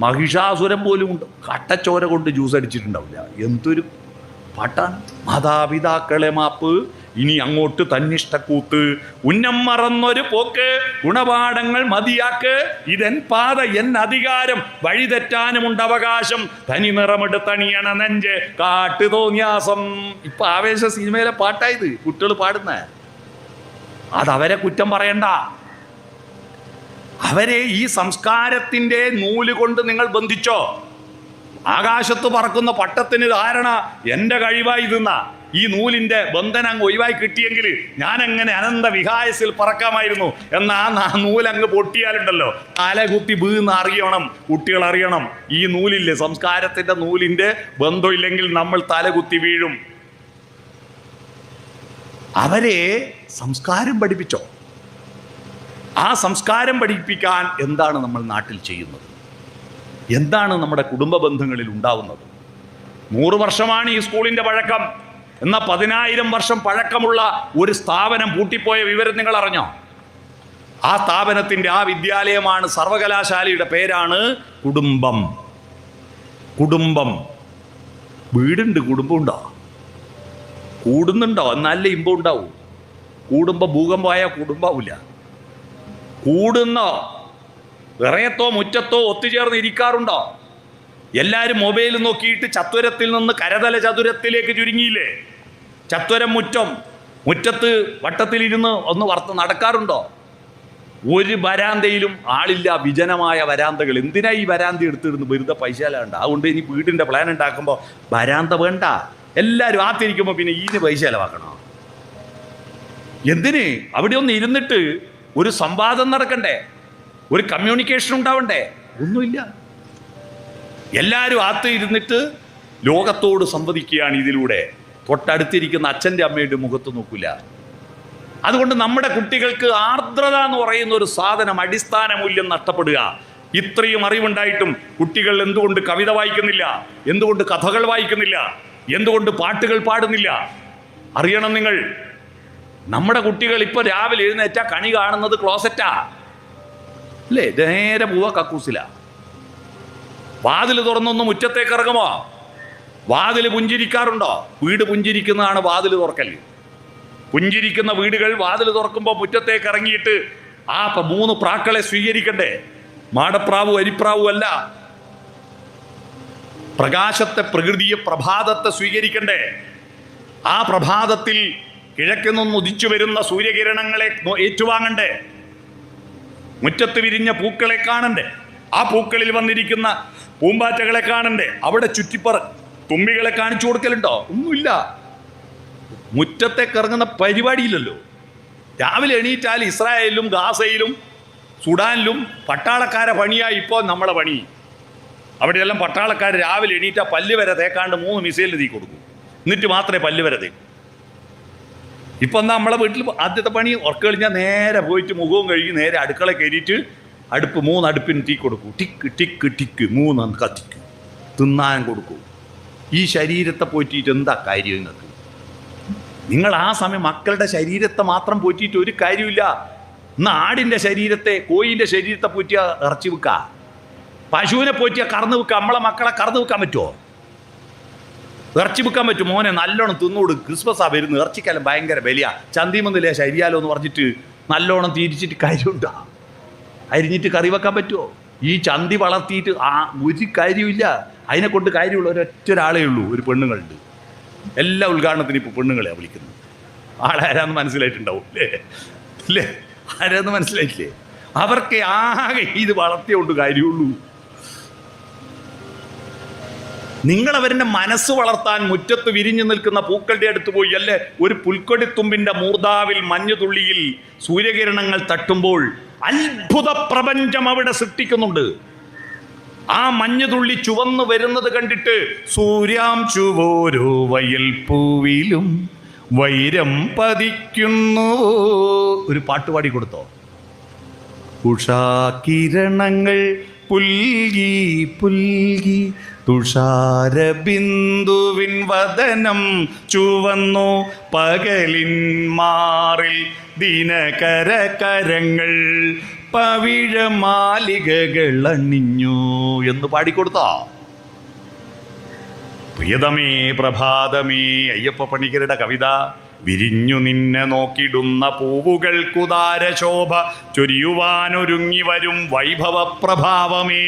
മഹിഷാസുരം പോലും ഉണ്ട് കട്ടച്ചോര കൊണ്ട് ജ്യൂസ് അടിച്ചിട്ടുണ്ടാവില്ല. എന്തൊരു പാട്ടാണ്. മാതാപിതാക്കളെ മാപ്പ്, ഇനി അങ്ങോട്ട് തന്നിഷ്ടക്കൂത്ത്, ഉന്നം മറന്നൊരു പോക്ക്, ഗുണപാഠങ്ങൾ മതിയാക്ക്, ഇതെൻ പാത എൻ അധികാരം, വഴിതെറ്റാനുമുണ്ട് അവകാശം, തനി നിറമെടുത്തണിയണ നെഞ്ച് കാട്ടു തോന്നിയാസം. ഇപ്പൊ ആവേശ സിനിമയിലെ പാട്ടായത് കുട്ടികൾ പാടുന്ന. അതവരെ കുറ്റം പറയണ്ട. അവരെ ഈ സംസ്കാരത്തിൻ്റെ നൂല് കൊണ്ട് നിങ്ങൾ ബന്ധിച്ചോ? ആകാശത്ത് പറക്കുന്ന പട്ടത്തിന് ധാരണ എൻ്റെ കഴിവായി നിന്ന ഈ നൂലിൻ്റെ ബന്ധനം അങ്ങ് ഒഴിവായി കിട്ടിയെങ്കിൽ ഞാനെങ്ങനെ അനന്ത വിഹായസിൽ പറക്കാമായിരുന്നു. എന്നാൽ ആ നൂലങ്ങ് പൊട്ടിയാലുണ്ടല്ലോ തലകുത്തി വീന്ന് അറിയണം. കുട്ടികൾ അറിയണം, ഈ നൂലില്ലേ, സംസ്കാരത്തിൻ്റെ നൂലിൻ്റെ ബന്ധമില്ലെങ്കിൽ നമ്മൾ തലകുത്തി വീഴും. അവരെ സംസ്കാരം പഠിപ്പിച്ചോ? ആ സംസ്കാരം പഠിപ്പിക്കാൻ എന്താണ് നമ്മൾ നാട്ടിൽ ചെയ്യുന്നത്? എന്താണ് നമ്മുടെ കുടുംബ ബന്ധങ്ങളിൽ ഉണ്ടാവുന്നത്? 100 വർഷമാണ് ഈ സ്കൂളിൻ്റെ പഴക്കം. എന്നാൽ 10,000 വർഷം പഴക്കമുള്ള ഒരു സ്ഥാപനം പൂട്ടിപ്പോയ വിവരം നിങ്ങൾ അറിഞ്ഞോ? ആ സ്ഥാപനത്തിൻ്റെ ആ വിദ്യാലയമാണ്, സർവകലാശാലയുടെ പേരാണ് കുടുംബം. കുടുംബം. വീടുണ്ട്, കുടുംബമുണ്ടോ? കൂടുന്നുണ്ടോ? എന്നാലേ ഇമ്പം ഉണ്ടാവൂ. കൂടുമ്പോൾ ഭൂകമ്പമായ കുടുംബാവില്ല. കൂടുന്നോ വിറയത്തോ മുറ്റത്തോ ഒത്തുചേർന്ന് ഇരിക്കാറുണ്ടോ? എല്ലാവരും മൊബൈൽ നോക്കിയിട്ട് ചത്വരത്തിൽ നിന്ന് കരതല ചതുരത്തിലേക്ക് ചുരുങ്ങിയില്ലേ? ചത്വരം മുറ്റത്ത് വട്ടത്തിലിരുന്ന് ഒന്ന് നടക്കാറുണ്ടോ? ഒരു വരാന്തയിലും ആളില്ല. വിജനമായ വരാന്തകൾ. എന്തിനാ ഈ വരാന്ത എടുത്തിരുന്ന് വെറുതെ പൈസ വേണ്ട? അതുകൊണ്ട് ഇനി വീടിൻ്റെ പ്ലാൻ ഉണ്ടാക്കുമ്പോൾ വരാന്ത വേണ്ട. എല്ലാവരും ആത്തിരിക്കുമ്പോൾ പിന്നെ ഇതിന് പൈസ ചിലവാക്കണോ? എന്തിന്? അവിടെ ഒന്ന് ഇരുന്നിട്ട് ഒരു സംവാദം നടക്കണ്ടേ? ഒരു കമ്മ്യൂണിക്കേഷൻ ഉണ്ടാവണ്ടേ? ഒന്നുമില്ല. എല്ലാവരും ആത്ത് ഇരുന്നിട്ട് ലോകത്തോട് സംവദിക്കുകയാണ് ഇതിലൂടെ. തൊട്ടടുത്തിരിക്കുന്ന അച്ഛൻ്റെ അമ്മയുടെ മുഖത്ത് നോക്കില്ല. അതുകൊണ്ട് നമ്മുടെ കുട്ടികൾക്ക് ആർദ്രത എന്ന് പറയുന്ന ഒരു സാധനം, അടിസ്ഥാന മൂല്യം നഷ്ടപ്പെടുക. ഇത്രയും അറിവുണ്ടായിട്ടും കുട്ടികൾ എന്തുകൊണ്ട് കവിത വായിക്കുന്നില്ല? എന്തുകൊണ്ട് കഥകൾ വായിക്കുന്നില്ല? എന്തുകൊണ്ട് പാട്ടുകൾ പാടുന്നില്ല? അറിയണം നിങ്ങൾ. നമ്മുടെ കുട്ടികൾ ഇപ്പൊ രാവിലെ എഴുന്നേറ്റാ കണി കാണുന്നത് ക്ലോസറ്റാ അല്ലേ? നേരെ പോവാ കക്കൂസില. വാതിൽ തുറന്നൊന്ന് മുറ്റത്തേക്ക് ഇറങ്ങുമോ? വാതിൽ പുഞ്ചിരിക്കാറുണ്ടോ? വീട് പുഞ്ചിരിക്കുന്നതാണ് വാതിൽ തുറക്കൽ. പുഞ്ചിരിക്കുന്ന വീടുകൾ വാതിൽ തുറക്കുമ്പോൾ മുറ്റത്തേക്ക് ഇറങ്ങിയിട്ട് ആ 3 പ്രാക്കളെ സ്വീകരിക്കണ്ടേ? മാടപ്രാവും അരിപ്രാവും അല്ല. പ്രകാശത്തെ, പ്രകൃതിയെ, പ്രഭാതത്തെ സ്വീകരിക്കണ്ടേ? ആ പ്രഭാതത്തിൽ കിഴക്കിൽ നിന്ന് ഉദിച്ചു വരുന്ന സൂര്യകിരണങ്ങളെ ഏറ്റുവാങ്ങണ്ടേ? മുറ്റത്ത് വിരിഞ്ഞ പൂക്കളെ കാണണ്ടേ? ആ പൂക്കളിൽ വന്നിരിക്കുന്ന പൂമ്പാറ്റകളെ കാണണ്ടേ? അവിടെ ചുറ്റിപ്പറ തുമ്പികളെ കാണിച്ചു കൊടുക്കലുണ്ടോ? ഒന്നുമില്ല. മുറ്റത്തേക്ക് ഇറങ്ങുന്ന പരിപാടിയില്ലല്ലോ. രാവിലെ എണീറ്റാൽ ഇസ്രായേലിലും ഗാസയിലും സുഡാനിലും പട്ടാളക്കാരെ പണിയായി ഇപ്പോൾ നമ്മളെ പണി. അവിടെയെല്ലാം പട്ടാളക്കാർ രാവിലെ എണീറ്റാൽ പല്ല് വരെ തേക്കാണ്ട് 3 മിസൈൽ തീ കൊടുക്കും. എന്നിട്ട് മാത്രമേ പല്ല് വരെ തേക്കൂ. ഇപ്പം എന്താ നമ്മളെ വീട്ടിൽ ആദ്യത്തെ പണി ഉറക്കം കഴിഞ്ഞാൽ നേരെ പോയിട്ട് മുഖവും കഴുകി നേരെ അടുക്കള കയറിയിട്ട് 3 അടുപ്പിന് തീ കൊടുക്കൂ. ടിക്ക് ടിക്ക് ടിക്ക് 3 കത്തിക്കും. തിന്നാൻ കൊടുക്കൂ. ഈ ശരീരത്തെ പോറ്റിയിട്ട് എന്താ കാര്യം നിങ്ങൾക്ക്? നിങ്ങൾ ആ സമയം മക്കളുടെ ശരീരത്തെ മാത്രം പോറ്റിയിട്ട് ഒരു കാര്യമില്ല. ഇന്ന് ആടിൻ്റെ ശരീരത്തെ, കോയിൻ്റെ ശരീരത്തെ പോറ്റിയാൽ ഇറച്ചി വെക്കുക, പശുവിനെ പോറ്റിയാൽ കറന്ന് വെക്കുക. നമ്മളെ മക്കളെ കറന്ന് വെക്കാൻ പറ്റുമോ? ഇറച്ചി വെക്കാൻ പറ്റും മോനെ, നല്ലോണം തിന്നോട്, ക്രിസ്മസാ വരുന്നത്, ഇറച്ചിക്കാലം ഭയങ്കര ബലിയാ, ചന്തിമൊന്നുമില്ലേ ശരിയാലോ എന്ന് പറഞ്ഞിട്ട് നല്ലോണം തിരിച്ചിട്ട് കാര്യമുണ്ടോ? അരിഞ്ഞിട്ട് കറി വെക്കാൻ പറ്റുമോ? ഈ ചന്തി വളർത്തിയിട്ട് ഒരു കാര്യമില്ല. അതിനെ കൊണ്ട് കാര്യമുള്ള ഒരൊറ്റ ഒരാളേ ഉള്ളൂ, ഒരു പെണ്ണുങ്ങളുണ്ട്. എല്ലാ ഉദ്ഘാടനത്തിനും ഇപ്പോൾ പെണ്ണുങ്ങളെയാണ് വിളിക്കുന്നത്. ആളാരാന്ന് മനസ്സിലായിട്ടുണ്ടാവും അല്ലേ? അല്ലേ, ആരാന്ന് മനസ്സിലായില്ലേ? അവർക്ക് ആകെ ഇത് വളർത്തിയോണ്ട് കാര്യമുള്ളൂ. നിങ്ങളവരുടെ മനസ്സ് വളർത്താൻ മുറ്റത്ത് വിരിഞ്ഞു നിൽക്കുന്ന പൂക്കളുടെ അടുത്ത് പോയി അല്ലേ, ഒരു പുൽക്കൊടിത്തുമ്പിന്റെ മൂർധാവിൽ മഞ്ഞുതുള്ളിയിൽ സൂര്യകിരണങ്ങൾ തട്ടുമ്പോൾ അത്ഭുത പ്രപഞ്ചം അവിടെ സൃഷ്ടിക്കുന്നുണ്ട്. ആ മഞ്ഞുതുള്ളി ചുവന്നു വരുന്നത് കണ്ടിട്ട് സൂര്യാം ചുവോരോ വയൽ പൂവിലും വൈരം പതിക്കുന്നു, ഒരു പാട്ടുപാടി കൊടുത്തോ? ഉഷാകിരണങ്ങൾ പുൽകി പുൽകി തുഷാരബിന്ദുവിൻ വദനം ചുവന്നു, പകലിൻ മാറിൽ ദിനകര കരങ്ങൾ പവിഴമാലികകൾ അണിഞ്ഞു എന്ന് പാടിക്കൊടുത്താ. പ്രിയതമേ പ്രഭാതമേ, അയ്യപ്പ പണിക്കരുടെ കവിത. വിരിഞ്ഞു നിന്നെ നോക്കിടുന്ന പൂവുകൾക്കുദാരശോഭ ചൊരിയുവാനൊരുങ്ങി വരും വൈഭവ പ്രഭാവമേ,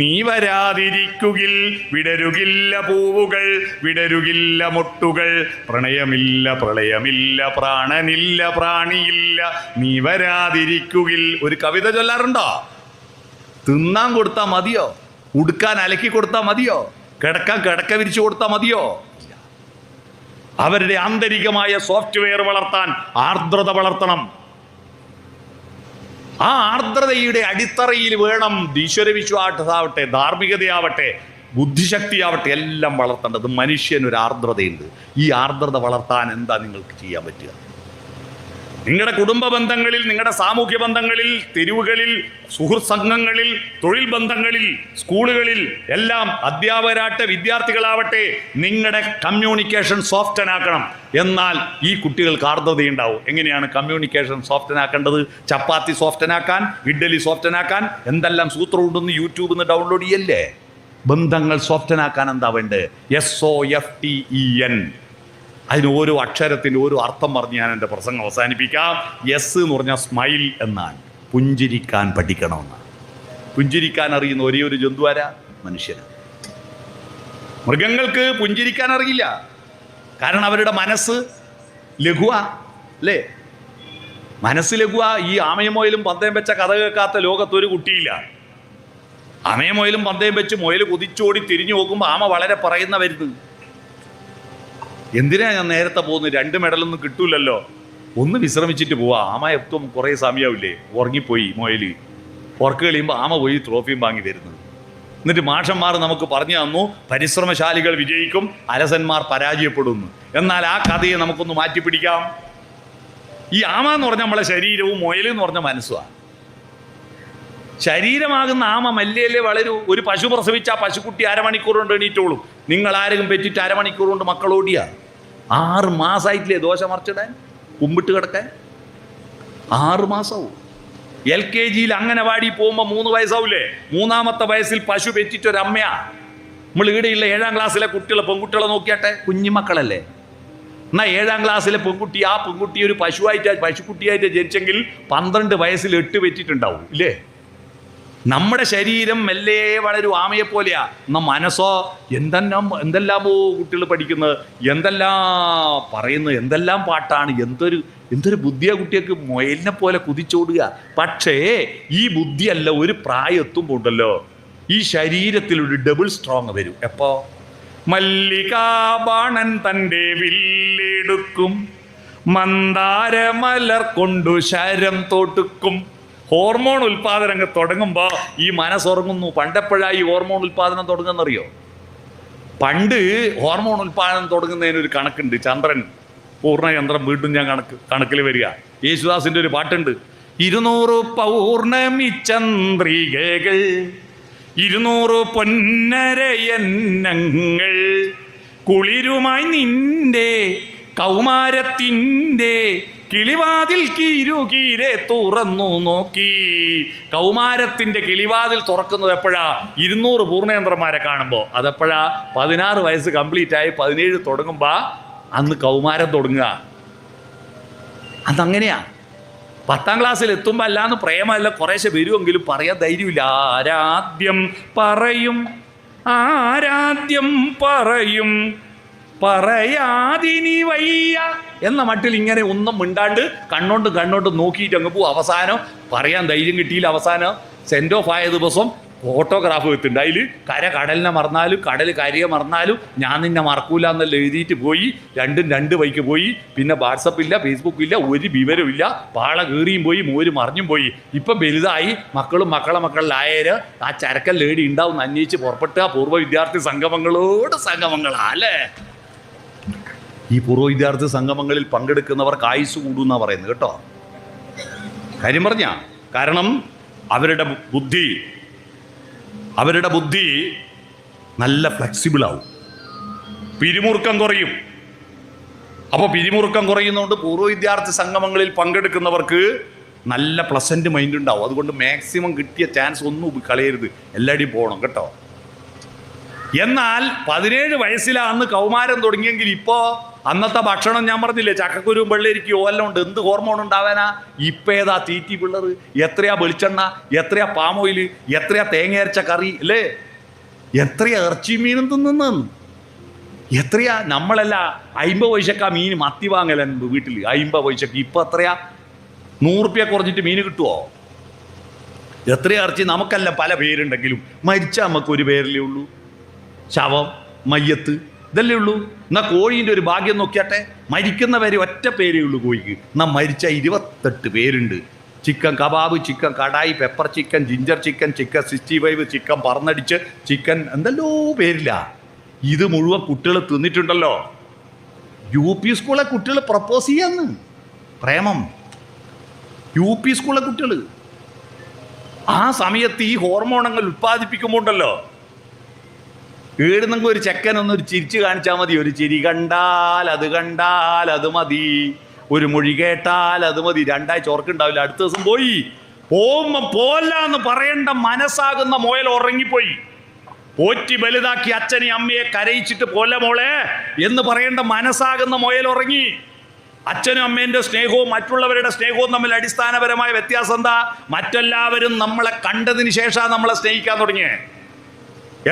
നീ വരാതിരിക്കുകിൽ വിടരുകില്ല പൂവുകൾ, വിടരുകില്ല മൊട്ടുകൾ, പ്രണയമില്ല പ്രളയമില്ല പ്രാണനില്ല പ്രാണിയില്ല, നീ വരാതിരിക്കുകിൽ. ഒരു കവിത ചൊല്ലാറുണ്ടോ? തിന്നാൻ കൊടുത്താൽ മതിയോ? ഉടുക്കാൻ അലക്കി കൊടുത്താൽ മതിയോ? കിടക്കാൻ കിടക്ക വിരിച്ചു കൊടുത്താൽ മതിയോ? അവരുടെ ആന്തരികമായ സോഫ്റ്റ്വെയർ വളർത്താൻ ആർദ്രത വളർത്തണം. ആ ആർദ്രതയുടെ അടിത്തറയിൽ വേണം ഈശ്വരവിശ്വാസമാവട്ടെ, ധാർമ്മികതയാവട്ടെ, ബുദ്ധിശക്തിയാവട്ടെ, എല്ലാം വളർത്തേണ്ടത്. മനുഷ്യനൊരു ആർദ്രതയുണ്ട്. ഈ ആർദ്രത വളർത്താൻ എന്താ നിങ്ങൾക്ക് ചെയ്യാൻ പറ്റുക? നിങ്ങളുടെ കുടുംബ ബന്ധങ്ങളിൽ, നിങ്ങളുടെ സാമൂഹ്യ ബന്ധങ്ങളിൽ, തെരുവുകളിൽ, സുഹൃത്ത് സംഘങ്ങളിൽ, തൊഴിൽ ബന്ധങ്ങളിൽ, സ്കൂളുകളിൽ എല്ലാം അധ്യാപകരാകട്ടെ വിദ്യാർത്ഥികളാവട്ടെ, നിങ്ങളുടെ കമ്മ്യൂണിക്കേഷൻ സോഫ്റ്റനാക്കണം. എന്നാൽ ഈ കുട്ടികൾക്ക് ആർദ്രതയുണ്ടാവും. എങ്ങനെയാണ് കമ്മ്യൂണിക്കേഷൻ സോഫ്റ്റനാക്കേണ്ടത്? ചപ്പാത്തി സോഫ്റ്റനാക്കാൻ, ഇഡ്ഡലി സോഫ്റ്റനാക്കാൻ എന്തെല്ലാം സൂത്രമുണ്ടെന്ന് യൂട്യൂബിൽ നിന്ന് ഡൗൺലോഡ് ചെയ്യല്ലേ? ബന്ധങ്ങൾ സോഫ്റ്റനാക്കാൻ എന്താ വേണ്ടത്? SOFTEN. അതിന് ഓരോ അക്ഷരത്തിൻ്റെ ഓരോ അർത്ഥം പറഞ്ഞ് ഞാൻ എൻ്റെ പ്രസംഗം അവസാനിപ്പിക്കാം. എസ് എന്ന് പറഞ്ഞാൽ സ്മൈൽ എന്നാണ്, പുഞ്ചിരിക്കാൻ പഠിക്കണമെന്നാണ്. പുഞ്ചിരിക്കാൻ അറിയുന്ന ഒരേ ഒരു ജന്തുവാരാ? മനുഷ്യനാണ്. മൃഗങ്ങൾക്ക് പുഞ്ചിരിക്കാൻ അറിയില്ല, കാരണം അവരുടെ മനസ്സ് ലഘുവാ അല്ലേ? മനസ്സ് ലഘുവാ. ഈ ആമയമൊയിലും പന്തയം വെച്ച കഥ കേൾക്കാത്ത ലോകത്തൊരു കുട്ടിയില്ല. ആമയമൊയിലും പന്തയം വെച്ച് മുയൽ കുതിച്ചോടി തിരിഞ്ഞു നോക്കുമ്പോൾ ആമ വളരെ പറയുന്ന വരുന്നത്. എന്തിനാ ഞാൻ നേരത്തെ പോകുന്നത്? 2 മെഡലൊന്നും കിട്ടൂലല്ലോ, ഒന്ന് വിശ്രമിച്ചിട്ട് പോവാ. ആമ എത്തും കുറേ സമയമാവില്ലേ? ഉറങ്ങിപ്പോയി മുയല്. ഉറക്ക് കഴിയുമ്പോൾ ആമ പോയി ട്രോഫിയും വാങ്ങി വരുന്നത്. എന്നിട്ട് മാഷന്മാർ നമുക്ക് പറഞ്ഞു തന്നു, പരിശ്രമശാലികൾ വിജയിക്കും, അലസന്മാർ പരാജയപ്പെടുന്നു. എന്നാൽ ആ കഥയെ നമുക്കൊന്ന് മാറ്റിപ്പിടിക്കാം. ഈ ആമ എന്ന് പറഞ്ഞാൽ നമ്മളെ ശരീരവും, മുയലെന്ന് പറഞ്ഞ മനസ്സുമാണ്. ശരീരമാകുന്ന ആമ മെല്ലെ വളരൂ. ഒരു പശു പ്രസവിച്ച ആ പശുക്കുട്ടി അരമണിക്കൂർ കൊണ്ട് എണീറ്റോളും. നിങ്ങൾ ആരെങ്കിലും പെറ്റിട്ട് അരമണിക്കൂർ കൊണ്ട് മക്കളോടിയാ? 6 മാസമായിട്ടില്ലേ ദോശ മറിച്ചിടാൻ, കുമ്പിട്ട് കിടക്കാൻ? 6 മാസവും. LKGയിൽ അംഗനവാടി പോകുമ്പോൾ 3 വയസ്സാവൂലേ? 3ാമത്തെ വയസ്സിൽ പശു പെറ്റിട്ടൊരമ്മയാ. നമ്മൾ ഈടെയുള്ള 7ാം ക്ലാസ്സിലെ കുട്ടികളെ, പെൺകുട്ടികളെ നോക്കിയാട്ടെ, കുഞ്ഞുമക്കളല്ലേ. എന്നാൽ 7ാം ക്ലാസ്സിലെ പെൺകുട്ടി, ആ പെൺകുട്ടി ഒരു പശുക്കുട്ടിയായിട്ട് ജനിച്ചെങ്കിൽ 12 വയസ്സിൽ 8 പെറ്റിട്ടുണ്ടാവും ഇല്ലേ? നമ്മുടെ ശരീരം മെല്ലെ വളരും, ആമയെ പോലെയാ. എന്നാൽ മനസ്സോ എന്തെല്ലാമോ കുട്ടികൾ പഠിക്കുന്നത്, എന്തെല്ലാം പറയുന്നത്, എന്തെല്ലാം പാട്ടാണ്, എന്തൊരു ബുദ്ധിയാ കുട്ടികൾക്ക്, മുയലിനെ പോലെ കുതിച്ചോടുക. പക്ഷേ ഈ ബുദ്ധിയല്ല, ഒരു പ്രായം എത്തുമ്പോണ്ടല്ലോ ഈ ശരീരത്തിൽ ഒരു ഡബിൾ സ്ട്രോങ് വരും. എപ്പോ? മല്ലികാബാണൻ തൻ്റെ വില്ലെടുക്കും, മന്ദാരമലർ കൊണ്ടു ശരം തൊടുക്കും. ഹോർമോൺ ഉൽപാദനം തുടങ്ങുമ്പോൾ ഈ മനസ്സുറങ്ങുന്നു. പണ്ടെപ്പോഴായി ഹോർമോൺ ഉൽപാദനം തുടങ്ങുന്നറിയോ? പണ്ട് ഹോർമോൺ ഉൽപാദനം തുടങ്ങുന്നതിനൊരു കണക്കുണ്ട്. ചന്ദ്രൻ, പൂർണ്ണചന്ദ്രൻ വീണ്ടും ഞാൻ കണക്കിൽ വരിക. യേശുദാസിൻ്റെ ഒരു പാട്ടുണ്ട്. 200 പൗർണമി ചന്ദ്രികകൾ, 200 പൊന്നരയന്നങ്ങൾ, കുളിരുമായി നിന്റെ കൗമാരത്തിൻ്റെ കിളിവാതിൽ കീരുകീരെ തുറന്നു നോക്കി. കൗമാരത്തിന്റെ കിളിവാതിൽ തുറക്കുന്നത് എപ്പോഴാ? 200 പൂർണ്ണയന്ത്രന്മാരെ കാണുമ്പോൾ. അതെപ്പോഴാ? 16 വയസ്സ് കംപ്ലീറ്റ് ആയി 17 തുടങ്ങുമ്പോ അന്ന് കൗമാരം തുടങ്ങുക. അതങ്ങനെയാ. 10ാം ക്ലാസ്സിൽ എത്തുമ്പോൾ അല്ലാന്ന് പ്രേമല്ല കുറേശ്ശെ വരുമെങ്കിലും പറയാൻ ധൈര്യമില്ല. ആരാദ്യം പറയും പറയാതിനി വയ്യ എന്ന മട്ടിൽ ഇങ്ങനെ ഒന്നും മിണ്ടാണ്ട് കണ്ണോണ്ട് നോക്കിയിട്ട് അങ്ങ് പോവും. അവസാനം പറയാൻ ധൈര്യം കിട്ടിയില്ല. അവസാനം സെൻഡ് ഓഫ് ആയ ദിവസം ഫോട്ടോഗ്രാഫ് എത്തുന്നുണ്ട്. അതിൽ കടലിനെ മറന്നാലും കടൽ കരയെ മറന്നാലും ഞാൻ നിന്നെ മറക്കൂല എന്നെല്ലാം എഴുതിയിട്ട് പോയി. രണ്ടും 2 വഴിക്ക് പോയി. പിന്നെ വാട്സപ്പില്ല, ഫേസ്ബുക്കില്ല, ഒരു വിവരമില്ല. പാള കീറിയും പോയി, മോര് മറിഞ്ഞും പോയി. ഇപ്പം വലുതായി മക്കളും മക്കളിലായര് ആ ചരക്കൽ ലേടി ഉണ്ടാവും അന്വേഷിച്ച് പുറപ്പെട്ട പൂർവ്വ വിദ്യാർത്ഥി സംഗമങ്ങളാ അല്ലേ? ഈ പൂർവ്വ വിദ്യാർത്ഥി സംഗമങ്ങളിൽ പങ്കെടുക്കുന്നവർക്ക് ആയുസ് കൂടുന്നാ പറയുന്നത് കേട്ടോ. കാര്യം പറഞ്ഞ കാരണം അവരുടെ ബുദ്ധി നല്ല ഫ്ലെക്സിബിൾ ആവും, പിരിമുറുക്കം കുറയും. അപ്പോൾ പിരിമുറുക്കം കുറയുന്നതുകൊണ്ട് പൂർവ്വ വിദ്യാർത്ഥി സംഗമങ്ങളിൽ പങ്കെടുക്കുന്നവർക്ക് നല്ല പ്ലസന്റ് മൈൻഡ് ഉണ്ടാവും. അതുകൊണ്ട് മാക്സിമം കിട്ടിയ ചാൻസ് ഒന്നും കളയരുത്, എല്ലാവരുടെയും പോകണം കേട്ടോ. എന്നാൽ 17 വയസ്സിലാണ് കൗമാരം തുടങ്ങിയെങ്കിൽ ഇപ്പോൾ അന്നത്തെ ഭക്ഷണം ഞാൻ പറഞ്ഞില്ലേ, ചക്കക്കുരുവും വെള്ളരിക്കും എല്ലാം ഉണ്ട്. എന്ത് ഹോർമോൺ ഉണ്ടാവാനാ? ഇപ്പം ഏതാ തീറ്റി പിള്ളറ്? എത്രയാ വെളിച്ചെണ്ണ, എത്രയാ പാം ഓയിൽ, എത്രയാ തേങ്ങ അരച്ച കറി അല്ലേ, എത്രയാ ഇറച്ചി മീനും തിന്നുന്നു, എത്രയാ. നമ്മളല്ല 50 പൈസക്കാ മീൻ മത്തി വാങ്ങലുണ്ട് വീട്ടിൽ, 50 പൈസക്ക്. ഇപ്പം എത്രയാ? 100 റുപ്യ കുറഞ്ഞിട്ട് മീൻ കിട്ടുമോ? എത്രയാ ഇറച്ചി? നമുക്കല്ല പല പേരുണ്ടെങ്കിലും മരിച്ച നമുക്ക് ഒരു പേരിലേ ഉള്ളൂ, ശവം, മയ്യത്ത്, ഇതല്ലേ ഉള്ളൂ. എന്നാൽ കോഴീൻ്റെ ഒരു ഭാഗ്യം നോക്കിയാട്ടെ, മരിക്കുന്നവരെ ഒറ്റ പേരേ ഉള്ളൂ കോഴിക്ക്. എന്നാൽ മരിച്ച 28 പേരുണ്ട്. Chicken kebab, chicken kadai, pepper chicken, ginger chicken, chicken 65, chicken പറന്നടിച്ച്, ചിക്കൻ എന്തല്ലോ പേരില്ല. ഇത് മുഴുവൻ കുട്ടികൾ തിന്നിട്ടുണ്ടല്ലോ. UP സ്കൂളിലെ കുട്ടികൾ പ്രപ്പോസ് ചെയ്യാന്ന് പ്രേമം. UP സ്കൂളിലെ കുട്ടികൾ ആ സമയത്ത് ഈ ഹോർമോണങ്ങൾ ഉൽപ്പാദിപ്പിക്കുമ്പോണ്ടല്ലോ, ഏടുന്നെങ്കിൽ ഒരു ചെക്കനൊന്നൊരു ചിരിച്ച് കാണിച്ചാൽ മതി. ഒരു ചിരി കണ്ടാൽ അത് മതി, ഒരു മൊഴി കേട്ടാൽ അത് മതി. 2 ആഴ്ച ഓർക്കുണ്ടാവില്ല. അടുത്ത ദിവസം പോകുമ്പോ പോല്ലാന്ന് പറയേണ്ട മനസ്സാകുന്ന മോയൽ ഉറങ്ങിപ്പോയി. പോറ്റി വലുതാക്കി അച്ഛനെ അമ്മയെ കരയിച്ചിട്ട് പോലെ മോളെ എന്ന് പറയേണ്ട മനസ്സാകുന്ന മോയൽ ഉറങ്ങി. അച്ഛനും അമ്മേൻ്റെ സ്നേഹവും മറ്റുള്ളവരുടെ സ്നേഹവും തമ്മിൽ അടിസ്ഥാനപരമായ വ്യത്യാസം എന്താ? മറ്റെല്ലാവരും നമ്മളെ കണ്ടതിന് ശേഷമാണ് നമ്മളെ സ്നേഹിക്കാൻ തുടങ്ങിയത്.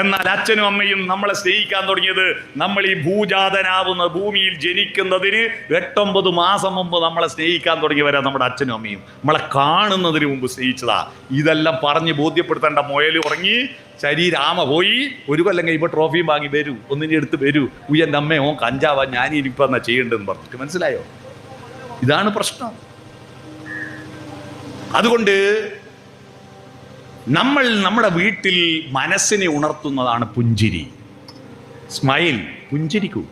എന്നാൽ അച്ഛനും അമ്മയും നമ്മളെ സ്നേഹിക്കാൻ തുടങ്ങിയത് നമ്മൾ ഈ ഭൂജാതനാവുന്ന ഭൂമിയിൽ ജനിക്കുന്നതിന് 8-9 മാസം മുമ്പ് നമ്മളെ സ്നേഹിക്കാൻ തുടങ്ങിയവരാ നമ്മുടെ അച്ഛനും അമ്മയും. നമ്മളെ കാണുന്നതിന് മുമ്പ് സ്നേഹിച്ചതാ. ഇതെല്ലാം പറഞ്ഞ് ബോധ്യപ്പെടുത്തേണ്ട മുയൽ ഉറങ്ങി, ശരീരാമ പോയി. 1 കൊല്ലം കഴിയുമ്പോൾ ട്രോഫിയും വാങ്ങി വരൂ, ഒന്നിനെ എടുത്ത് വരൂ. ഉയ്യൻ്റെ അമ്മ ഓൻ കഞ്ചാവാ, ഞാൻ ഇനിയിപ്പോൾ എന്നാ ചെയ്യേണ്ടതെന്ന് പറഞ്ഞിട്ട്. മനസ്സിലായോ? ഇതാണ് പ്രശ്നം. അതുകൊണ്ട് നമ്മുടെ വീട്ടിൽ മനസ്സിനെ ഉണർത്തുന്നതാണ് പുഞ്ചിരി, സ്മൈൽ. പുഞ്ചിരിക്കൂ.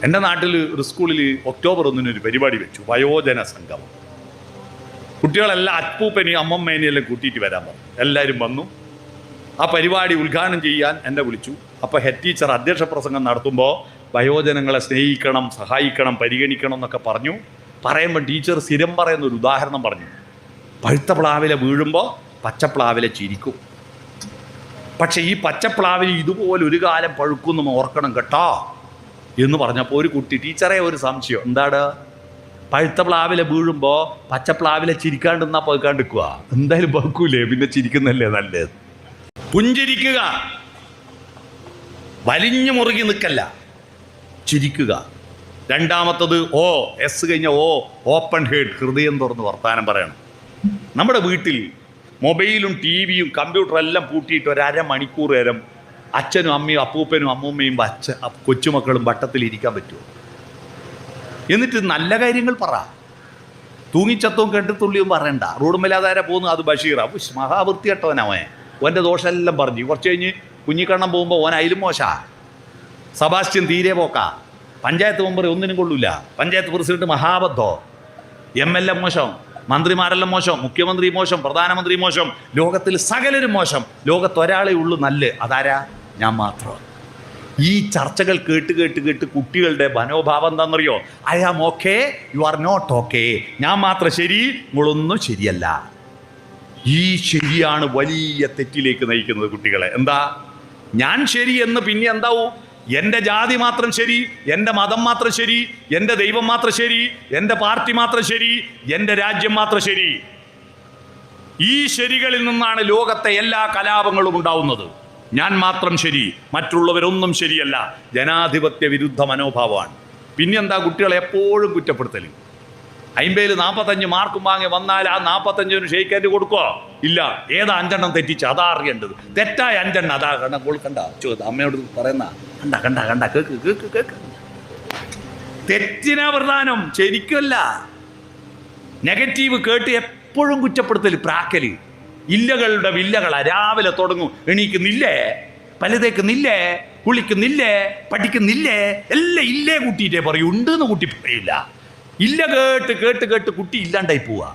എൻ്റെ നാട്ടിൽ ഒരു സ്കൂളിൽ ഒക്ടോബർ 1 ഒരു പരിപാടി വെച്ചു, വയോജന സംഗമം. കുട്ടികളെല്ലാം അപ്പൂപ്പനെയും അമ്മമ്മേനെയും എല്ലാം കൂട്ടിയിട്ട് വരാൻ പറഞ്ഞു. എല്ലാവരും വന്നു. ആ പരിപാടി ഉദ്ഘാടനം ചെയ്യാൻ എന്നെ വിളിച്ചു. അപ്പോൾ ഹെഡ് ടീച്ചർ അധ്യക്ഷ പ്രസംഗം നടത്തുമ്പോൾ വയോജനങ്ങളെ സ്നേഹിക്കണം, സഹായിക്കണം, പരിഗണിക്കണം എന്നൊക്കെ പറഞ്ഞു. പറയുമ്പോൾ ടീച്ചർ സ്ഥിരം പറയുന്നൊരു ഉദാഹരണം പറഞ്ഞു. പഴുത്ത പ്ലാവില വീഴുമ്പോൾ പച്ചപ്ലാവിലെ ചിരിക്കും. പക്ഷെ ഈ പച്ചപ്ലാവിൽ ഇതുപോലെ ഒരു കാലം പഴുക്കുന്നും ഓർക്കണം കേട്ടോ എന്ന് പറഞ്ഞപ്പോൾ ഒരു കുട്ടി, ടീച്ചറെ ഒരു സംശയം, എന്താണ്? പഴുത്ത പ്ലാവിലെ വീഴുമ്പോൾ പച്ചപ്ലാവിലെ ചിരിക്കാണ്ടെന്നാ പഴുക്കാണ്ടിരിക്കുക. എന്തായാലും പഴുക്കൂലേ, പിന്നെ ചിരിക്കുന്നല്ലേ നല്ലത്. പുഞ്ചിരിക്കുക, വലിഞ്ഞു മുറുകി നിൽക്കല്ല, ചിരിക്കുക. രണ്ടാമത്തത് എസ് കഴിഞ്ഞ ഓപ്പൺ ഹേഡ്, ഹൃദയം തുറന്ന് വർത്താനം പറയണം. നമ്മുടെ വീട്ടിൽ മൊബൈലും TV-യും കമ്പ്യൂട്ടറും എല്ലാം പൂട്ടിയിട്ട് 1/2 മണിക്കൂർ നേരം അച്ഛനും അമ്മയും അപ്പൂപ്പനും അമ്മൂമ്മയും കൊച്ചുമക്കളും വട്ടത്തിലിരിക്കാൻ പറ്റുമോ? എന്നിട്ട് നല്ല കാര്യങ്ങൾ പറ. തൂങ്ങിച്ചത്തവും കെട്ടിത്തുള്ളിയും പറയണ്ട. റോഡുമല്ലാതാരെ പോകുന്നു, അത് ബഷീറാ, മഹാവൃത്തി കേട്ടവനവൻ. ഓൻ്റെ ദോഷമെല്ലാം പറഞ്ഞു. കുറച്ച് കഴിഞ്ഞ് കുഞ്ഞിക്കണ്ണം പോകുമ്പോൾ ഓൻ അതിലും മോശാ. സെബാസ്റ്റ്യൻ തീരെ പോക്കാ. പഞ്ചായത്ത് മെമ്പർ ഒന്നിനും കൊള്ളൂല. പഞ്ചായത്ത് പ്രസിഡന്റ് മഹാബദ്ധോ. MLA മോശം, മന്ത്രിമാരെല്ലാം മോശം, മുഖ്യമന്ത്രി മോശം, പ്രധാനമന്ത്രി മോശം, ലോകത്തിൽ സകലരും മോശം. ലോകത്തൊരാളെ ഉള്ളൂ നല്ല. അതാരാ? ഞാൻ മാത്രം. ഈ ചർച്ചകൾ കേട്ട് കേട്ട് കേട്ട് കുട്ടികളുടെ മനോഭാവം എന്താണെന്നറിയോ? I am okay, you are not okay. ഞാൻ മാത്രം ശരി, നിങ്ങളൊന്നും ശരിയല്ല. ഈ ശരിയാണ് വലിയ തെറ്റിലേക്ക് നയിക്കുന്നത് കുട്ടികളെ. എന്താ ഞാൻ ശരി എന്ന് പിന്നെ എന്താവും? എൻ്റെ ജാതി മാത്രം ശരി, എൻ്റെ മതം മാത്രം ശരി, എൻ്റെ ദൈവം മാത്രം ശരി, എൻ്റെ പാർട്ടി മാത്രം ശരി, എൻ്റെ രാജ്യം മാത്രം ശരി. ഈ ശരികളിൽ നിന്നാണ് ലോകത്തെ എല്ലാ കലാപങ്ങളും ഉണ്ടാവുന്നത്. ഞാൻ മാത്രം ശരി, മറ്റുള്ളവരൊന്നും ശരിയല്ല. ജനാധിപത്യ വിരുദ്ധ മനോഭാവമാണ്. പിന്നെന്താ കുട്ടികളെ എപ്പോഴും കുറ്റപ്പെടുത്തൽ. 50 45 മാർക്കും വാങ്ങി വന്നാൽ ആ 45 ഷെയ്ക്കാൻഡ് കൊടുക്കോ? ഇല്ല. ഏതാ 5 തെറ്റിച്ച് അതാ അറിയേണ്ടത്. തെറ്റായ 5 അതാ കണ്ട അമ്മയോട് പറയുന്ന കണ്ട കേക്ക്. തെറ്റിനാ പ്രധാനം, ശരിക്കല്ല. നെഗറ്റീവ് കേട്ട് എപ്പോഴും കുറ്റപ്പെടുത്തൽ, പ്രാക്കല്. ഇല്ലകളുടെ വില്ലകളാ. രാവിലെ തുടങ്ങും, എണീക്കുന്നില്ലേ, പലതേക്കുന്നില്ലേ, കുളിക്കുന്നില്ലേ, പഠിക്കുന്നില്ലേ, എല്ലാം ഇല്ലേ കൂട്ടിയിട്ടേ പറയൂ. ഉണ്ടെന്ന് കൂട്ടി പറയില്ല. ഇല്ല കേട്ട് കേട്ട് കേട്ട് കുട്ടി ഇല്ലാണ്ടായി പോവാ.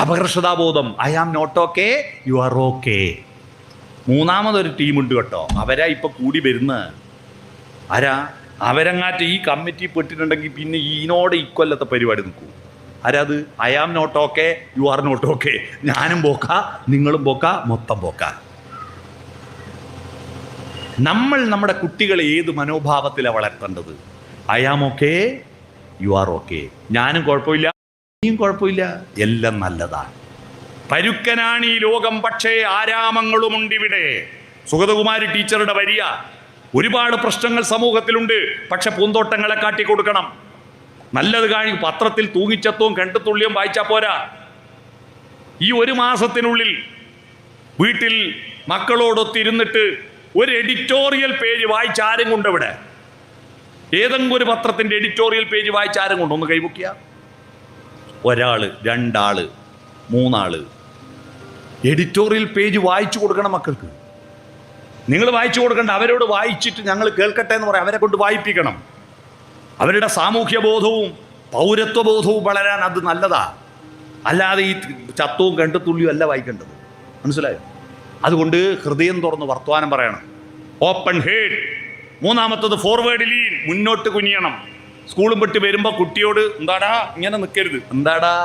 അപകർഷതാബോധം. I am not okay, you are okay. മൂന്നാമതൊരു ടീമുണ്ട് കേട്ടോ, അവരാ ഇപ്പൊ കൂടി വരുന്നത്. ആരാ? അവരങ്ങാറ്റ് ഈ കമ്മിറ്റി പെട്ടിട്ടുണ്ടെങ്കിൽ പിന്നെ ഈനോട് ഇക്കൊല്ലത്തെ പരിപാടി നിൽക്കൂ. ആരാത്? I am not okay, you are not okay. ഞാനും പോക്ക, നിങ്ങളും പോക്ക, മൊത്തം പോക്ക. നമ്മൾ നമ്മുടെ കുട്ടികളെ ഏത് മനോഭാവത്തിലാണ് വളർത്തേണ്ടത്? I am okay, you are okay. ഞാനും കുഴപ്പമില്ല, നീയും കുഴപ്പമില്ല, എല്ലാം നല്ലതാണ്. പരുക്കനാണ് ഈ ലോകം, പക്ഷേ ആരാമങ്ങളുമുണ്ട് ഇവിടെ. സുഗതകുമാരി ടീച്ചറുടെ വരിയ. ഒരുപാട് പ്രശ്നങ്ങൾ സമൂഹത്തിലുണ്ട്, പക്ഷെ പൂന്തോട്ടങ്ങളെ കാട്ടിക്കൊടുക്കണം. നല്ലത് കാണിക്കും. പത്രത്തിൽ തൂങ്ങിച്ചത്തവും കെണ്ടത്തുള്ളിയും വായിച്ചാൽ പോരാ. ഈ 1 മാസത്തിനുള്ളിൽ വീട്ടിൽ മക്കളോടൊത്തിരുന്നിട്ട് ഒരു എഡിറ്റോറിയൽ പേജ് വായിച്ചാരും കൊണ്ട് ഇവിടെ ഏതെങ്കിലും ഒരു പത്രത്തിൻ്റെ എഡിറ്റോറിയൽ പേജ് വായിച്ചാരും കൊണ്ട് ഒന്ന് കൈമുക്കിയ 1 ആള് 2 ആള് 3 ആള് എഡിറ്റോറിയൽ പേജ് വായിച്ചു കൊടുക്കണം മക്കൾക്ക്. നിങ്ങൾ വായിച്ചു കൊടുക്കണ്ട, അവരോട് വായിച്ചിട്ട് ഞങ്ങൾ കേൾക്കട്ടെ എന്ന് പറയാം. അവരെ കൊണ്ട് വായിപ്പിക്കണം. അവരുടെ സാമൂഹ്യ ബോധവും പൗരത്വബോധവും വളരാൻ അത് നല്ലതാ. അല്ലാതെ ഈ ചത്തവും കെണ്ടത്തുള്ളിയും അല്ല വായിക്കേണ്ടത്. മനസ്സിലായോ? അതുകൊണ്ട് ഹൃദയം തുറന്ന് വർത്തമാനം പറയണം. Open herd. മൂന്നാമത്തത് ഫോർവേഡ് ലീൻ, മുന്നോട്ട് കുനിയണം. സ്കൂളും വിട്ട് വരുമ്പോൾ കുട്ടിയോട് എന്താടാ ഇങ്ങനെ നിൽക്കരുത്. എന്താടാ?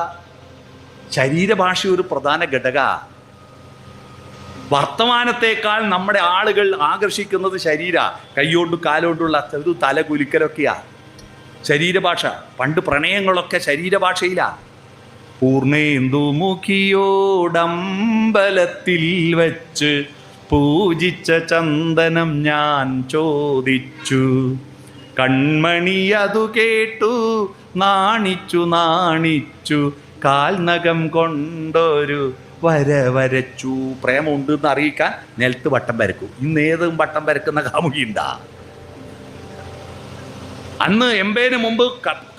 ശരീരഭാഷ ഒരു പ്രധാന ഘടക. വർത്തമാനത്തെക്കാൾ നമ്മുടെ ആളുകൾ ആകർഷിക്കുന്നത് ശരീര, കൈകൊണ്ടും കാലുകൊണ്ടുള്ള ഒരു തല കുലുക്കലൊക്കെയാ ശരീരഭാഷ. പണ്ട് പ്രണയങ്ങളൊക്കെ ശരീരഭാഷയിലാ. പൂർണ്ണേന്ദുമുഖിയോടമ്പലത്തിൽ വച്ച് പൂജിച്ച ചന്ദനം ഞാൻ ചോദിച്ചു, കൺമണി അതു കേട്ടു നാണിച്ചു നാണിച്ചു, കാൽനകം കൊണ്ടൊരു വരച്ചു. പ്രേമമുണ്ട് എന്ന് അറിയിക്കാൻ നിലത്ത് വട്ടം വരക്കും. ഇന്ന് ഏതും വട്ടം വരക്കുന്ന കാമുകിണ്ടാ? അന്ന് 80 മുമ്പ്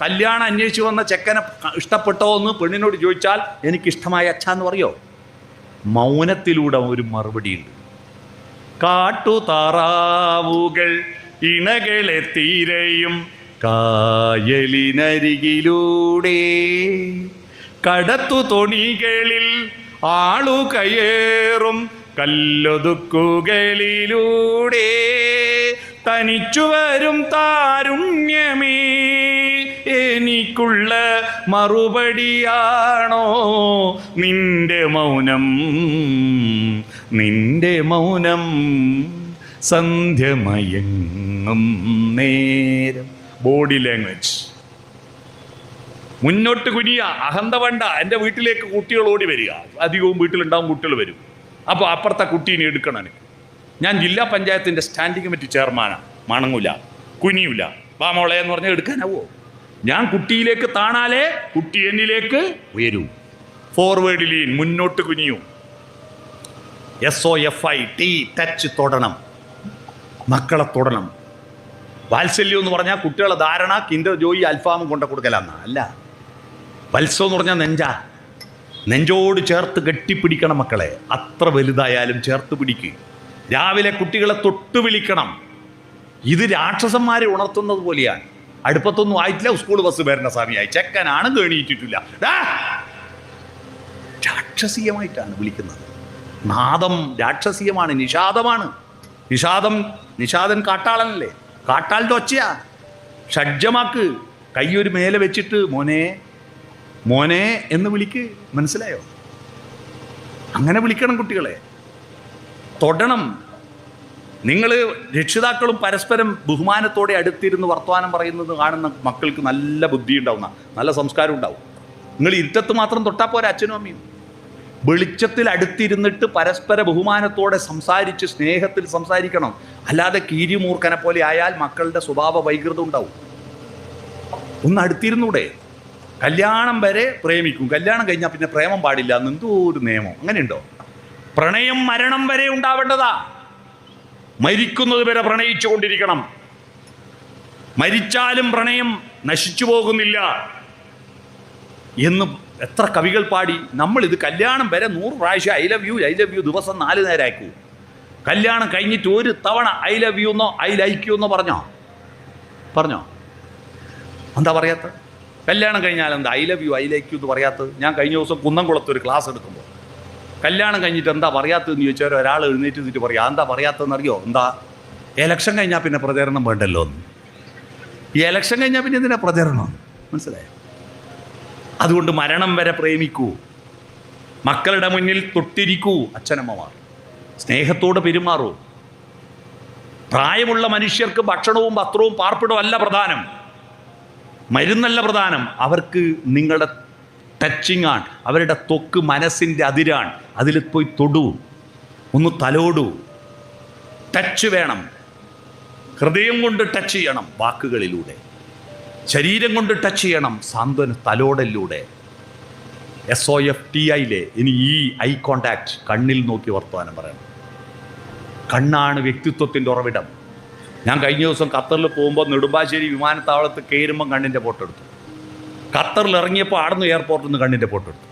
കല്യാണം അന്വേഷിച്ച് വന്ന ചെക്കനെ ഇഷ്ടപ്പെട്ടോ എന്ന് പെണ്ണിനോട് ചോദിച്ചാൽ എനിക്കിഷ്ടമായ അച്ഛാന്ന് പറയോ? മൗനത്തിലൂടെ ഒരു മറുപടിയുണ്ട്. കാട്ടുതാറാവുകൾ ഇണകളെ തീരയും കായലിനരികിലൂടെ, കടത്തു തോണികളിൽ ആളു കയറും കല്ലൊതുക്കുകളിലൂടെ, തനിച്ചു വരും താരുണ്യമേ എനിക്കുള്ള മറുപടിയാണോ നിന്റെ മൗനം, നിന്റെ മൗനം സന്ധ്യമയങ്ങും നേരം. Body language. മുന്നോട്ട് കുനിയ, അഹന്ത വേണ്ട. എൻ്റെ വീട്ടിലേക്ക് കുട്ടികൾ ഓടി വരിക. അധികവും വീട്ടിലുണ്ടാവും, കുട്ടികൾ വരും. അപ്പോൾ അപ്പുറത്തെ കുട്ടീനെ എടുക്കണം എനിക്ക്. ഞാൻ ജില്ലാ പഞ്ചായത്തിൻ്റെ സ്റ്റാൻഡിംഗ് കമ്മിറ്റി ചെയർമാനാണ്. മണങ്ങൂല, കുനിയൂല. വാ മോളെ എന്ന് പറഞ്ഞാൽ എടുക്കാനാവോ? ഞാൻ കുട്ടിയിലേക്ക് താണാലേ കുട്ടി എന്നിലേക്ക് ഉയരൂ. ഫോർവേഡ് ലീൻ, മുന്നോട്ട് കുനിയൂ. SOFIT, touch, തൊടണം. മക്കളെ തൊടണം. വാത്സല്യം എന്ന് പറഞ്ഞാൽ കുട്ടികളെ ധാരണ കിൻഡർ ജോയി അൽഫാമും കൊണ്ട കൊടുക്കലാന്ന അല്ല. വത്സം എന്ന് പറഞ്ഞാൽ നെഞ്ചോട് ചേർത്ത് കെട്ടിപ്പിടിക്കണം മക്കളെ. അത്ര വലുതായാലും ചേർത്ത് പിടിക്കുക. രാവിലെ കുട്ടികളെ തൊട്ട് വിളിക്കണം. ഇത് രാക്ഷസന്മാരെ ഉണർത്തുന്നത് പോലെയാണ്. അടുപ്പത്തൊന്നും ആയിട്ടില്ല, സ്കൂൾ ബസ് വരുന്ന സമയമായി, ചെക്കനാണ് കേണിയിട്ടിട്ടില്ല, രാക്ഷസീയമായിട്ടാണ് വിളിക്കുന്നത്. നാദം രാക്ഷസീയമാണ്, നിഷാദമാണ്. നിഷാദൻ കാട്ടാളനല്ലേ? കാട്ടാളിൻ്റെ ഒച്ചയാ. ഷഡ്ജമാക്ക്, കൈയൊരു മേലെ വെച്ചിട്ട് മോനെ മോനെ എന്ന് വിളിക്ക്. മനസ്സിലായോ? അങ്ങനെ വിളിക്കണം കുട്ടികളെ, തൊടണം. നിങ്ങൾ രക്ഷിതാക്കളും പരസ്പരം ബഹുമാനത്തോടെ അടുത്തിരുന്ന് വർത്തമാനം പറയുന്നത് കാണുന്ന മക്കൾക്ക് നല്ല ബുദ്ധി ഉണ്ടാവുന്ന, നല്ല സംസ്കാരം ഉണ്ടാവും. നിങ്ങൾ ഇരുട്ടത്ത് മാത്രം തൊട്ടാൽ പോരെ അച്ഛനും അമ്മയും. വെളിച്ചത്തിൽ അടുത്തിരുന്നിട്ട് പരസ്പര ബഹുമാനത്തോടെ സംസാരിച്ച് സ്നേഹത്തിൽ സംസാരിക്കണം. അല്ലാതെ കീരിമൂർഖനെ പോലെ ആയാൽ മക്കളുടെ സ്വഭാവ വൈകൃതം ഉണ്ടാവും. ഒന്ന് അടുത്തിരുന്നൂടെ? കല്യാണം വരെ പ്രേമിക്കും, കല്യാണം കഴിഞ്ഞാൽ പിന്നെ പ്രേമം പാടില്ല എന്ന് എന്തോ ഒരു നിയമം. അങ്ങനെയുണ്ടോ? പ്രണയം മരണം വരെ ഉണ്ടാവേണ്ടതാ. മരിക്കുന്നത് വരെ പ്രണയിച്ചു കൊണ്ടിരിക്കണം. മരിച്ചാലും പ്രണയം നശിച്ചു പോകുന്നില്ല എന്ന് എത്ര കവികൾ പാടി. നമ്മളിത് കല്യാണം വരെ 100 പ്രാവശ്യം ഐ ലവ് യു ദിവസം 4 നേരം അയക്കൂ. കല്യാണം കഴിഞ്ഞിട്ട് ഒരു തവണ ഐ ലവ് യു എന്നോ ഐ ലൈക്ക് യു എന്നോ പറഞ്ഞോ? എന്താ പറയാത്ത? കല്യാണം കഴിഞ്ഞാൽ എന്താ I love you I like you എന്ന് പറയാത്തത്? ഞാൻ കഴിഞ്ഞ ദിവസം കുന്നംകുളത്ത് ഒരു ക്ലാസ് എടുക്കുമ്പോൾ കല്യാണം കഴിഞ്ഞിട്ട് എന്താ പറയാത്തതെന്ന് ചോദിച്ചാൽ ഒരാൾ എഴുന്നേറ്റ് നിന്നിട്ട് പറയാം, എന്താ പറയാത്തതെന്ന് അറിയോ? എന്താ, എലക്ഷൻ കഴിഞ്ഞാൽ പിന്നെ പ്രചരണം വേണ്ടല്ലോ എന്ന്. ഈ എലക്ഷൻ കഴിഞ്ഞാൽ പിന്നെ എന്തിനാ പ്രചരണം? മനസ്സിലായോ? അതുകൊണ്ട് മരണം വരെ പ്രേമിക്കൂ, മക്കളുടെ മുന്നിൽ തൊട്ടിരിക്കൂ. അച്ഛനമ്മമാർ സ്നേഹത്തോട് പെരുമാറൂ. പ്രായമുള്ള മനുഷ്യർക്ക് ഭക്ഷണവും വസ്ത്രവും പാർപ്പിടവും അല്ല പ്രധാനം, മരുന്നല്ല പ്രധാനം. അവർക്ക് നിങ്ങളുടെ ടച്ചിങ് ആണ്. അവരുടെ ത്വക്ക് മനസ്സിൻ്റെ അതിരാണ്. അതിൽ പോയി തൊടൂ, ഒന്ന് തലോടൂ. ടച്ച് വേണം. ഹൃദയം കൊണ്ട് ടച്ച് ചെയ്യണം, വാക്കുകളിലൂടെ. ശരീരം കൊണ്ട് ടച്ച് ചെയ്യണം, സാന്ത്വന തലോടലിലൂടെ. SOFTIയിലെ ഇനി ഈ ഐ കോണ്ടാക്ട്, കണ്ണിൽ നോക്കി വർത്തമാനം പറയണം. കണ്ണാണ് വ്യക്തിത്വത്തിൻ്റെ ഉറവിടം. ഞാൻ കഴിഞ്ഞ ദിവസം ഖത്തറിൽ പോകുമ്പോൾ നെടുമ്പാശ്ശേരി വിമാനത്താവളത്ത് കയറുമ്പം കണ്ണിൻ്റെ ഫോട്ടോ എടുത്തു. ഖത്തറിൽ ഇറങ്ങിയപ്പോൾ അവിടുന്ന് എയർപോർട്ടിൽ നിന്ന് കണ്ണിൻ്റെ ഫോട്ടോ എടുത്തു.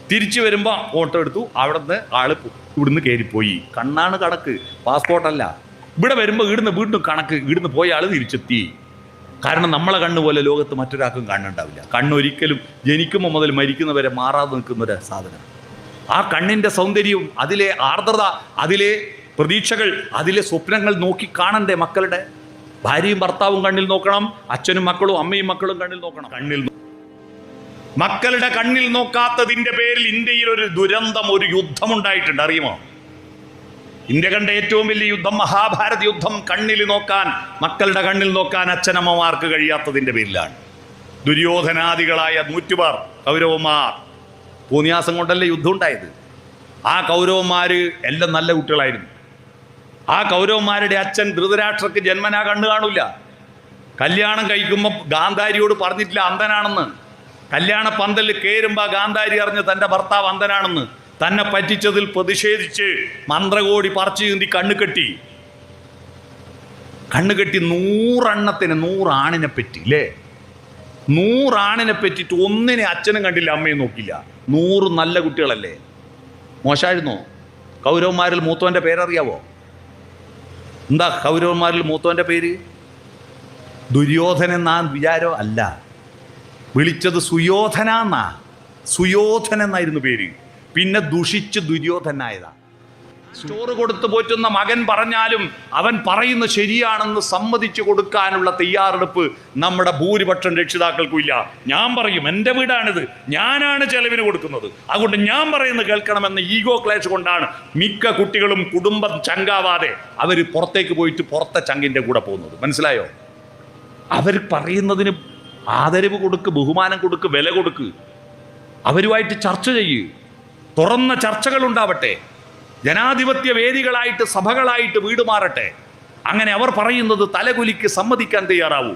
തിരിച്ചു വരുമ്പോൾ ഫോട്ടോ എടുത്തു. അവിടുന്ന് ആൾ ഇവിടുന്ന് കയറിപ്പോയി. കണ്ണാണ് കണക്ക്, പാസ്പോർട്ടല്ല. ഇവിടെ വരുമ്പോൾ ഇവിടുന്ന് വീണ്ടും കണക്ക്, ഇവിടുന്ന് പോയ ആൾ തിരിച്ചെത്തി. കാരണം നമ്മളെ കണ്ണ് പോലെ ലോകത്ത് മറ്റൊരാൾക്കും കണ്ണുണ്ടാവില്ല. കണ്ണൊരിക്കലും ജനിക്കുമ്പോൾ മുതൽ മരിക്കുന്നവരെ മാറാതെ നിൽക്കുന്നൊരു സാധനം. ആ കണ്ണിൻ്റെ സൗന്ദര്യവും അതിലെ ആർദ്രത, അതിലെ പ്രതീക്ഷകൾ, അതിലെ സ്വപ്നങ്ങൾ നോക്കി കാണണ്ടേ മക്കളുടെ? ഭാര്യയും ഭർത്താവും കണ്ണിൽ നോക്കണം, അച്ഛനും മക്കളും അമ്മയും മക്കളും കണ്ണിൽ നോക്കണം. മക്കളുടെ കണ്ണിൽ നോക്കാത്തതിൻ്റെ പേരിൽ ഇന്ത്യയിൽ ഒരു ദുരന്തം, ഒരു യുദ്ധമുണ്ടായിട്ടുണ്ട്. അറിയുമോ? ഇന്ത്യ കണ്ട ഏറ്റവും വലിയ യുദ്ധം, മഹാഭാരത യുദ്ധം. കണ്ണിൽ നോക്കാൻ, മക്കളുടെ കണ്ണിൽ നോക്കാൻ അച്ഛനമ്മമാർക്ക് കഴിയാത്തതിൻ്റെ പേരിലാണ്. ദുര്യോധനാദികളായ 100 പേർ കൗരവന്മാർ, പൂന്യാസം കൊണ്ടല്ലേ യുദ്ധം ഉണ്ടായത്. ആ കൗരവന്മാർ എല്ലാം നല്ല കുട്ടികളായിരുന്നു. ആ കൗരവന്മാരുടെ അച്ഛൻ ധൃതരാഷ്ട്രക്ക് ജന്മനാ കണ്ണു കാണില്ല. കല്യാണം കഴിക്കുമ്പോൾ ഗാന്ധാരിയോട് പറഞ്ഞിട്ടില്ല അന്ധനാണെന്ന്. കല്യാണ പന്തലിൽ കയറുമ്പോൾ ഗാന്ധാരി അറിഞ്ഞ് തൻ്റെ ഭർത്താവ് അന്ധനാണെന്ന്. തന്നെ പറ്റിച്ചതിൽ പ്രതിഷേധിച്ച് മന്ത്രകോടി പറിച്ചു ചീന്തി കണ്ണുകെട്ടി 100 എണ്ണത്തിന് 100 ആണിനെ പറ്റി അല്ലേ? 100 ആണിനെ പറ്റിയിട്ട് ഒന്നിനെ അച്ഛനും കണ്ടില്ല, അമ്മയും നോക്കില്ല. 100 നല്ല കുട്ടികളല്ലേ? മോശമായിരുന്നോ? കൗരവന്മാരിൽ മൂത്തവൻ്റെ പേരറിയാവോ? എന്താ കൗരവന്മാരിൽ മൂത്തവൻ്റെ പേര്? ദുര്യോധനൻ എന്നാ വിചാരോ? അല്ല, വിളിച്ചത് സുയോധന എന്നാ. സുയോധനൻ എന്നായിരുന്നു പേര്. പിന്നെ ദുഷിച്ച് ദുര്യോധനായതാ. ചോറ് കൊടുത്തു പോറ്റുന്ന മകൻ പറഞ്ഞാലും അവൻ പറയുന്നത് ശരിയാണെന്ന് സമ്മതിച്ചു കൊടുക്കാനുള്ള തയ്യാറെടുപ്പ് നമ്മുടെ ഭൂരിപക്ഷം രക്ഷിതാക്കൾക്കും ഇല്ല. ഞാൻ പറയും, എൻ്റെ വീടാണിത്, ഞാനാണ് ചെലവിന് കൊടുക്കുന്നത്, അതുകൊണ്ട് ഞാൻ പറയുന്നത് കേൾക്കണമെന്ന ഈഗോ ക്ലേശ് കൊണ്ടാണ് മിക്ക കുട്ടികളും കുടുംബം ചങ്കാവാതെ അവർ പുറത്തേക്ക് പോയിട്ട് പുറത്തെ ചങ്കിൻ്റെ കൂടെ പോകുന്നത്. മനസ്സിലായോ? അവർ പറയുന്നതിന് ആദരവ് കൊടുക്ക്, ബഹുമാനം കൊടുക്ക്, വില കൊടുക്ക്. അവരുമായിട്ട് ചർച്ച ചെയ്യ്, തുറന്ന ചർച്ചകൾ ഉണ്ടാവട്ടെ. ജനാധിപത്യ വേദികളായിട്ട്, സഭകളായിട്ട് വീട് മാറട്ടെ. അങ്ങനെ അവർ പറയുന്നത് തലകുലിക്ക് സമ്മതിക്കാൻ തയ്യാറാവൂ.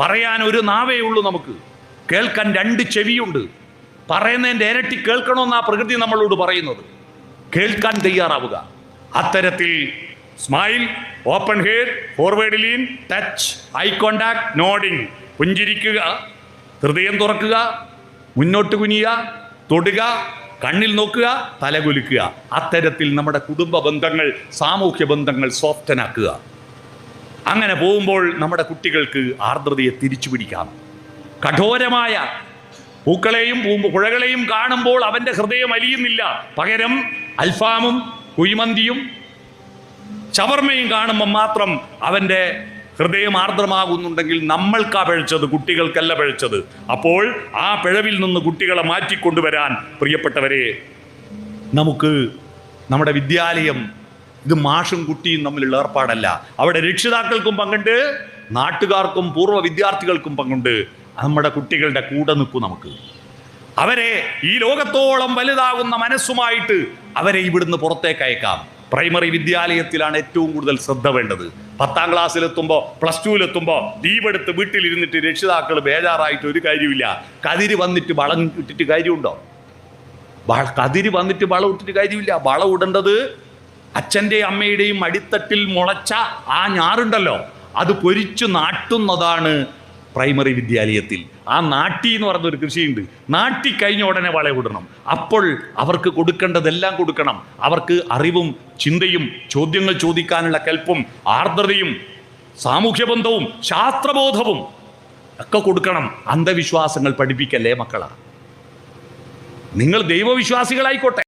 പറയാൻ ഒരു നാവേ ഉള്ളൂ നമുക്ക്, കേൾക്കാൻ 2 ചെവിയുണ്ട്. പറയുന്നതിൻ്റെ ഇരട്ടി കേൾക്കണമെന്നാ പ്രകൃതി നമ്മളോട് പറയുന്നത്. കേൾക്കാൻ തയ്യാറാവുക. അത്തരത്തിൽ smile, open hair, forward lean, touch, eye contact, nodding, പുഞ്ചിരിക്കുക, ഹൃദയം തുറക്കുക, മുന്നോട്ട് കുനിയുക, തൊടുക, കണ്ണിൽ നോക്കുക, തലകുലുക്കുക. അത്തരത്തിൽ നമ്മുടെ കുടുംബ ബന്ധങ്ങൾ, സാമൂഹ്യ ബന്ധങ്ങൾ സോഫ്റ്റനാക്കുക. അങ്ങനെ പോകുമ്പോൾ നമ്മുടെ കുട്ടികൾക്ക് ആർദ്രതയെ തിരിച്ചു പിടിക്കാം. കഠോരമായ പൂക്കളെയും പുഴകളെയും കാണുമ്പോൾ അവൻ്റെ ഹൃദയം അലിയുന്നില്ല. പകരം അൽഫാമും കുഴിമന്തിയും ഷവർമയും കാണുമ്പോൾ മാത്രം അവൻ്റെ ഹൃദയം ആർദ്രമാകുന്നുണ്ടെങ്കിൽ നമ്മൾക്കാ പിഴച്ചത്, കുട്ടികൾക്കല്ല പിഴച്ചത്. അപ്പോൾ ആ പിഴവിൽ നിന്ന് കുട്ടികളെ മാറ്റിക്കൊണ്ടുവരാൻ പ്രിയപ്പെട്ടവരെ, നമുക്ക് നമ്മുടെ വിദ്യാലയം ഇത് മാഷും കുട്ടിയും തമ്മിലുള്ള ഏർപ്പാടല്ല. അവിടെ രക്ഷിതാക്കൾക്കും പങ്കുണ്ട്, നാട്ടുകാർക്കും പൂർവ്വ വിദ്യാർത്ഥികൾക്കും പങ്കുണ്ട്. നമ്മുടെ കുട്ടികളുടെ കൂടെ നിൽക്കും. നമുക്ക് അവരെ ഈ ലോകത്തോളം വലുതാകുന്ന മനസ്സുമായിട്ട് അവരെ ഇവിടുന്ന് പുറത്തേക്ക് അയക്കാം. പ്രൈമറി വിദ്യാലയത്തിലാണ് ഏറ്റവും കൂടുതൽ ശ്രദ്ധ വേണ്ടത്. 10ാം ക്ലാസ്സിലെത്തുമ്പോൾ, പ്ലസ് 2-ലെത്തുമ്പോൾ ലീവെടുത്ത് വീട്ടിലിരുന്നിട്ട് രക്ഷിതാക്കൾ ബേജാറായിട്ട് ഒരു കാര്യമില്ല. കതിര് വന്നിട്ട് വളം ഇട്ടിട്ട് കാര്യമുണ്ടോ? കതിര് വന്നിട്ട് വളം ഇട്ടിട്ട് കാര്യമില്ല. വളം ഇടേണ്ടത് അച്ഛൻ്റെയും അമ്മയുടെയും അടിത്തട്ടിൽ മുളച്ച ആ ഞാറുണ്ടല്ലോ, അത് പൊരിച്ചു നാട്ടുന്നതാണ് പ്രൈമറി വിദ്യാലയത്തിൽ. ആ നാട്ടി എന്ന് പറഞ്ഞൊരു കൃഷിയുണ്ട്. നാട്ടി കഴിഞ്ഞ ഉടനെ വളവിടണം. അപ്പോൾ അവർക്ക് കൊടുക്കേണ്ടതെല്ലാം കൊടുക്കണം. അവർക്ക് അറിവും ചിന്തയും ചോദ്യങ്ങൾ ചോദിക്കാനുള്ള കെൽപ്പും ആർദ്രതയും സാമൂഹ്യബന്ധവും ശാസ്ത്രബോധവും ഒക്കെ കൊടുക്കണം. അന്ധവിശ്വാസങ്ങൾ പഠിപ്പിക്കല്ലേ മക്കളാ. നിങ്ങൾ ദൈവവിശ്വാസികളായിക്കോട്ടെ.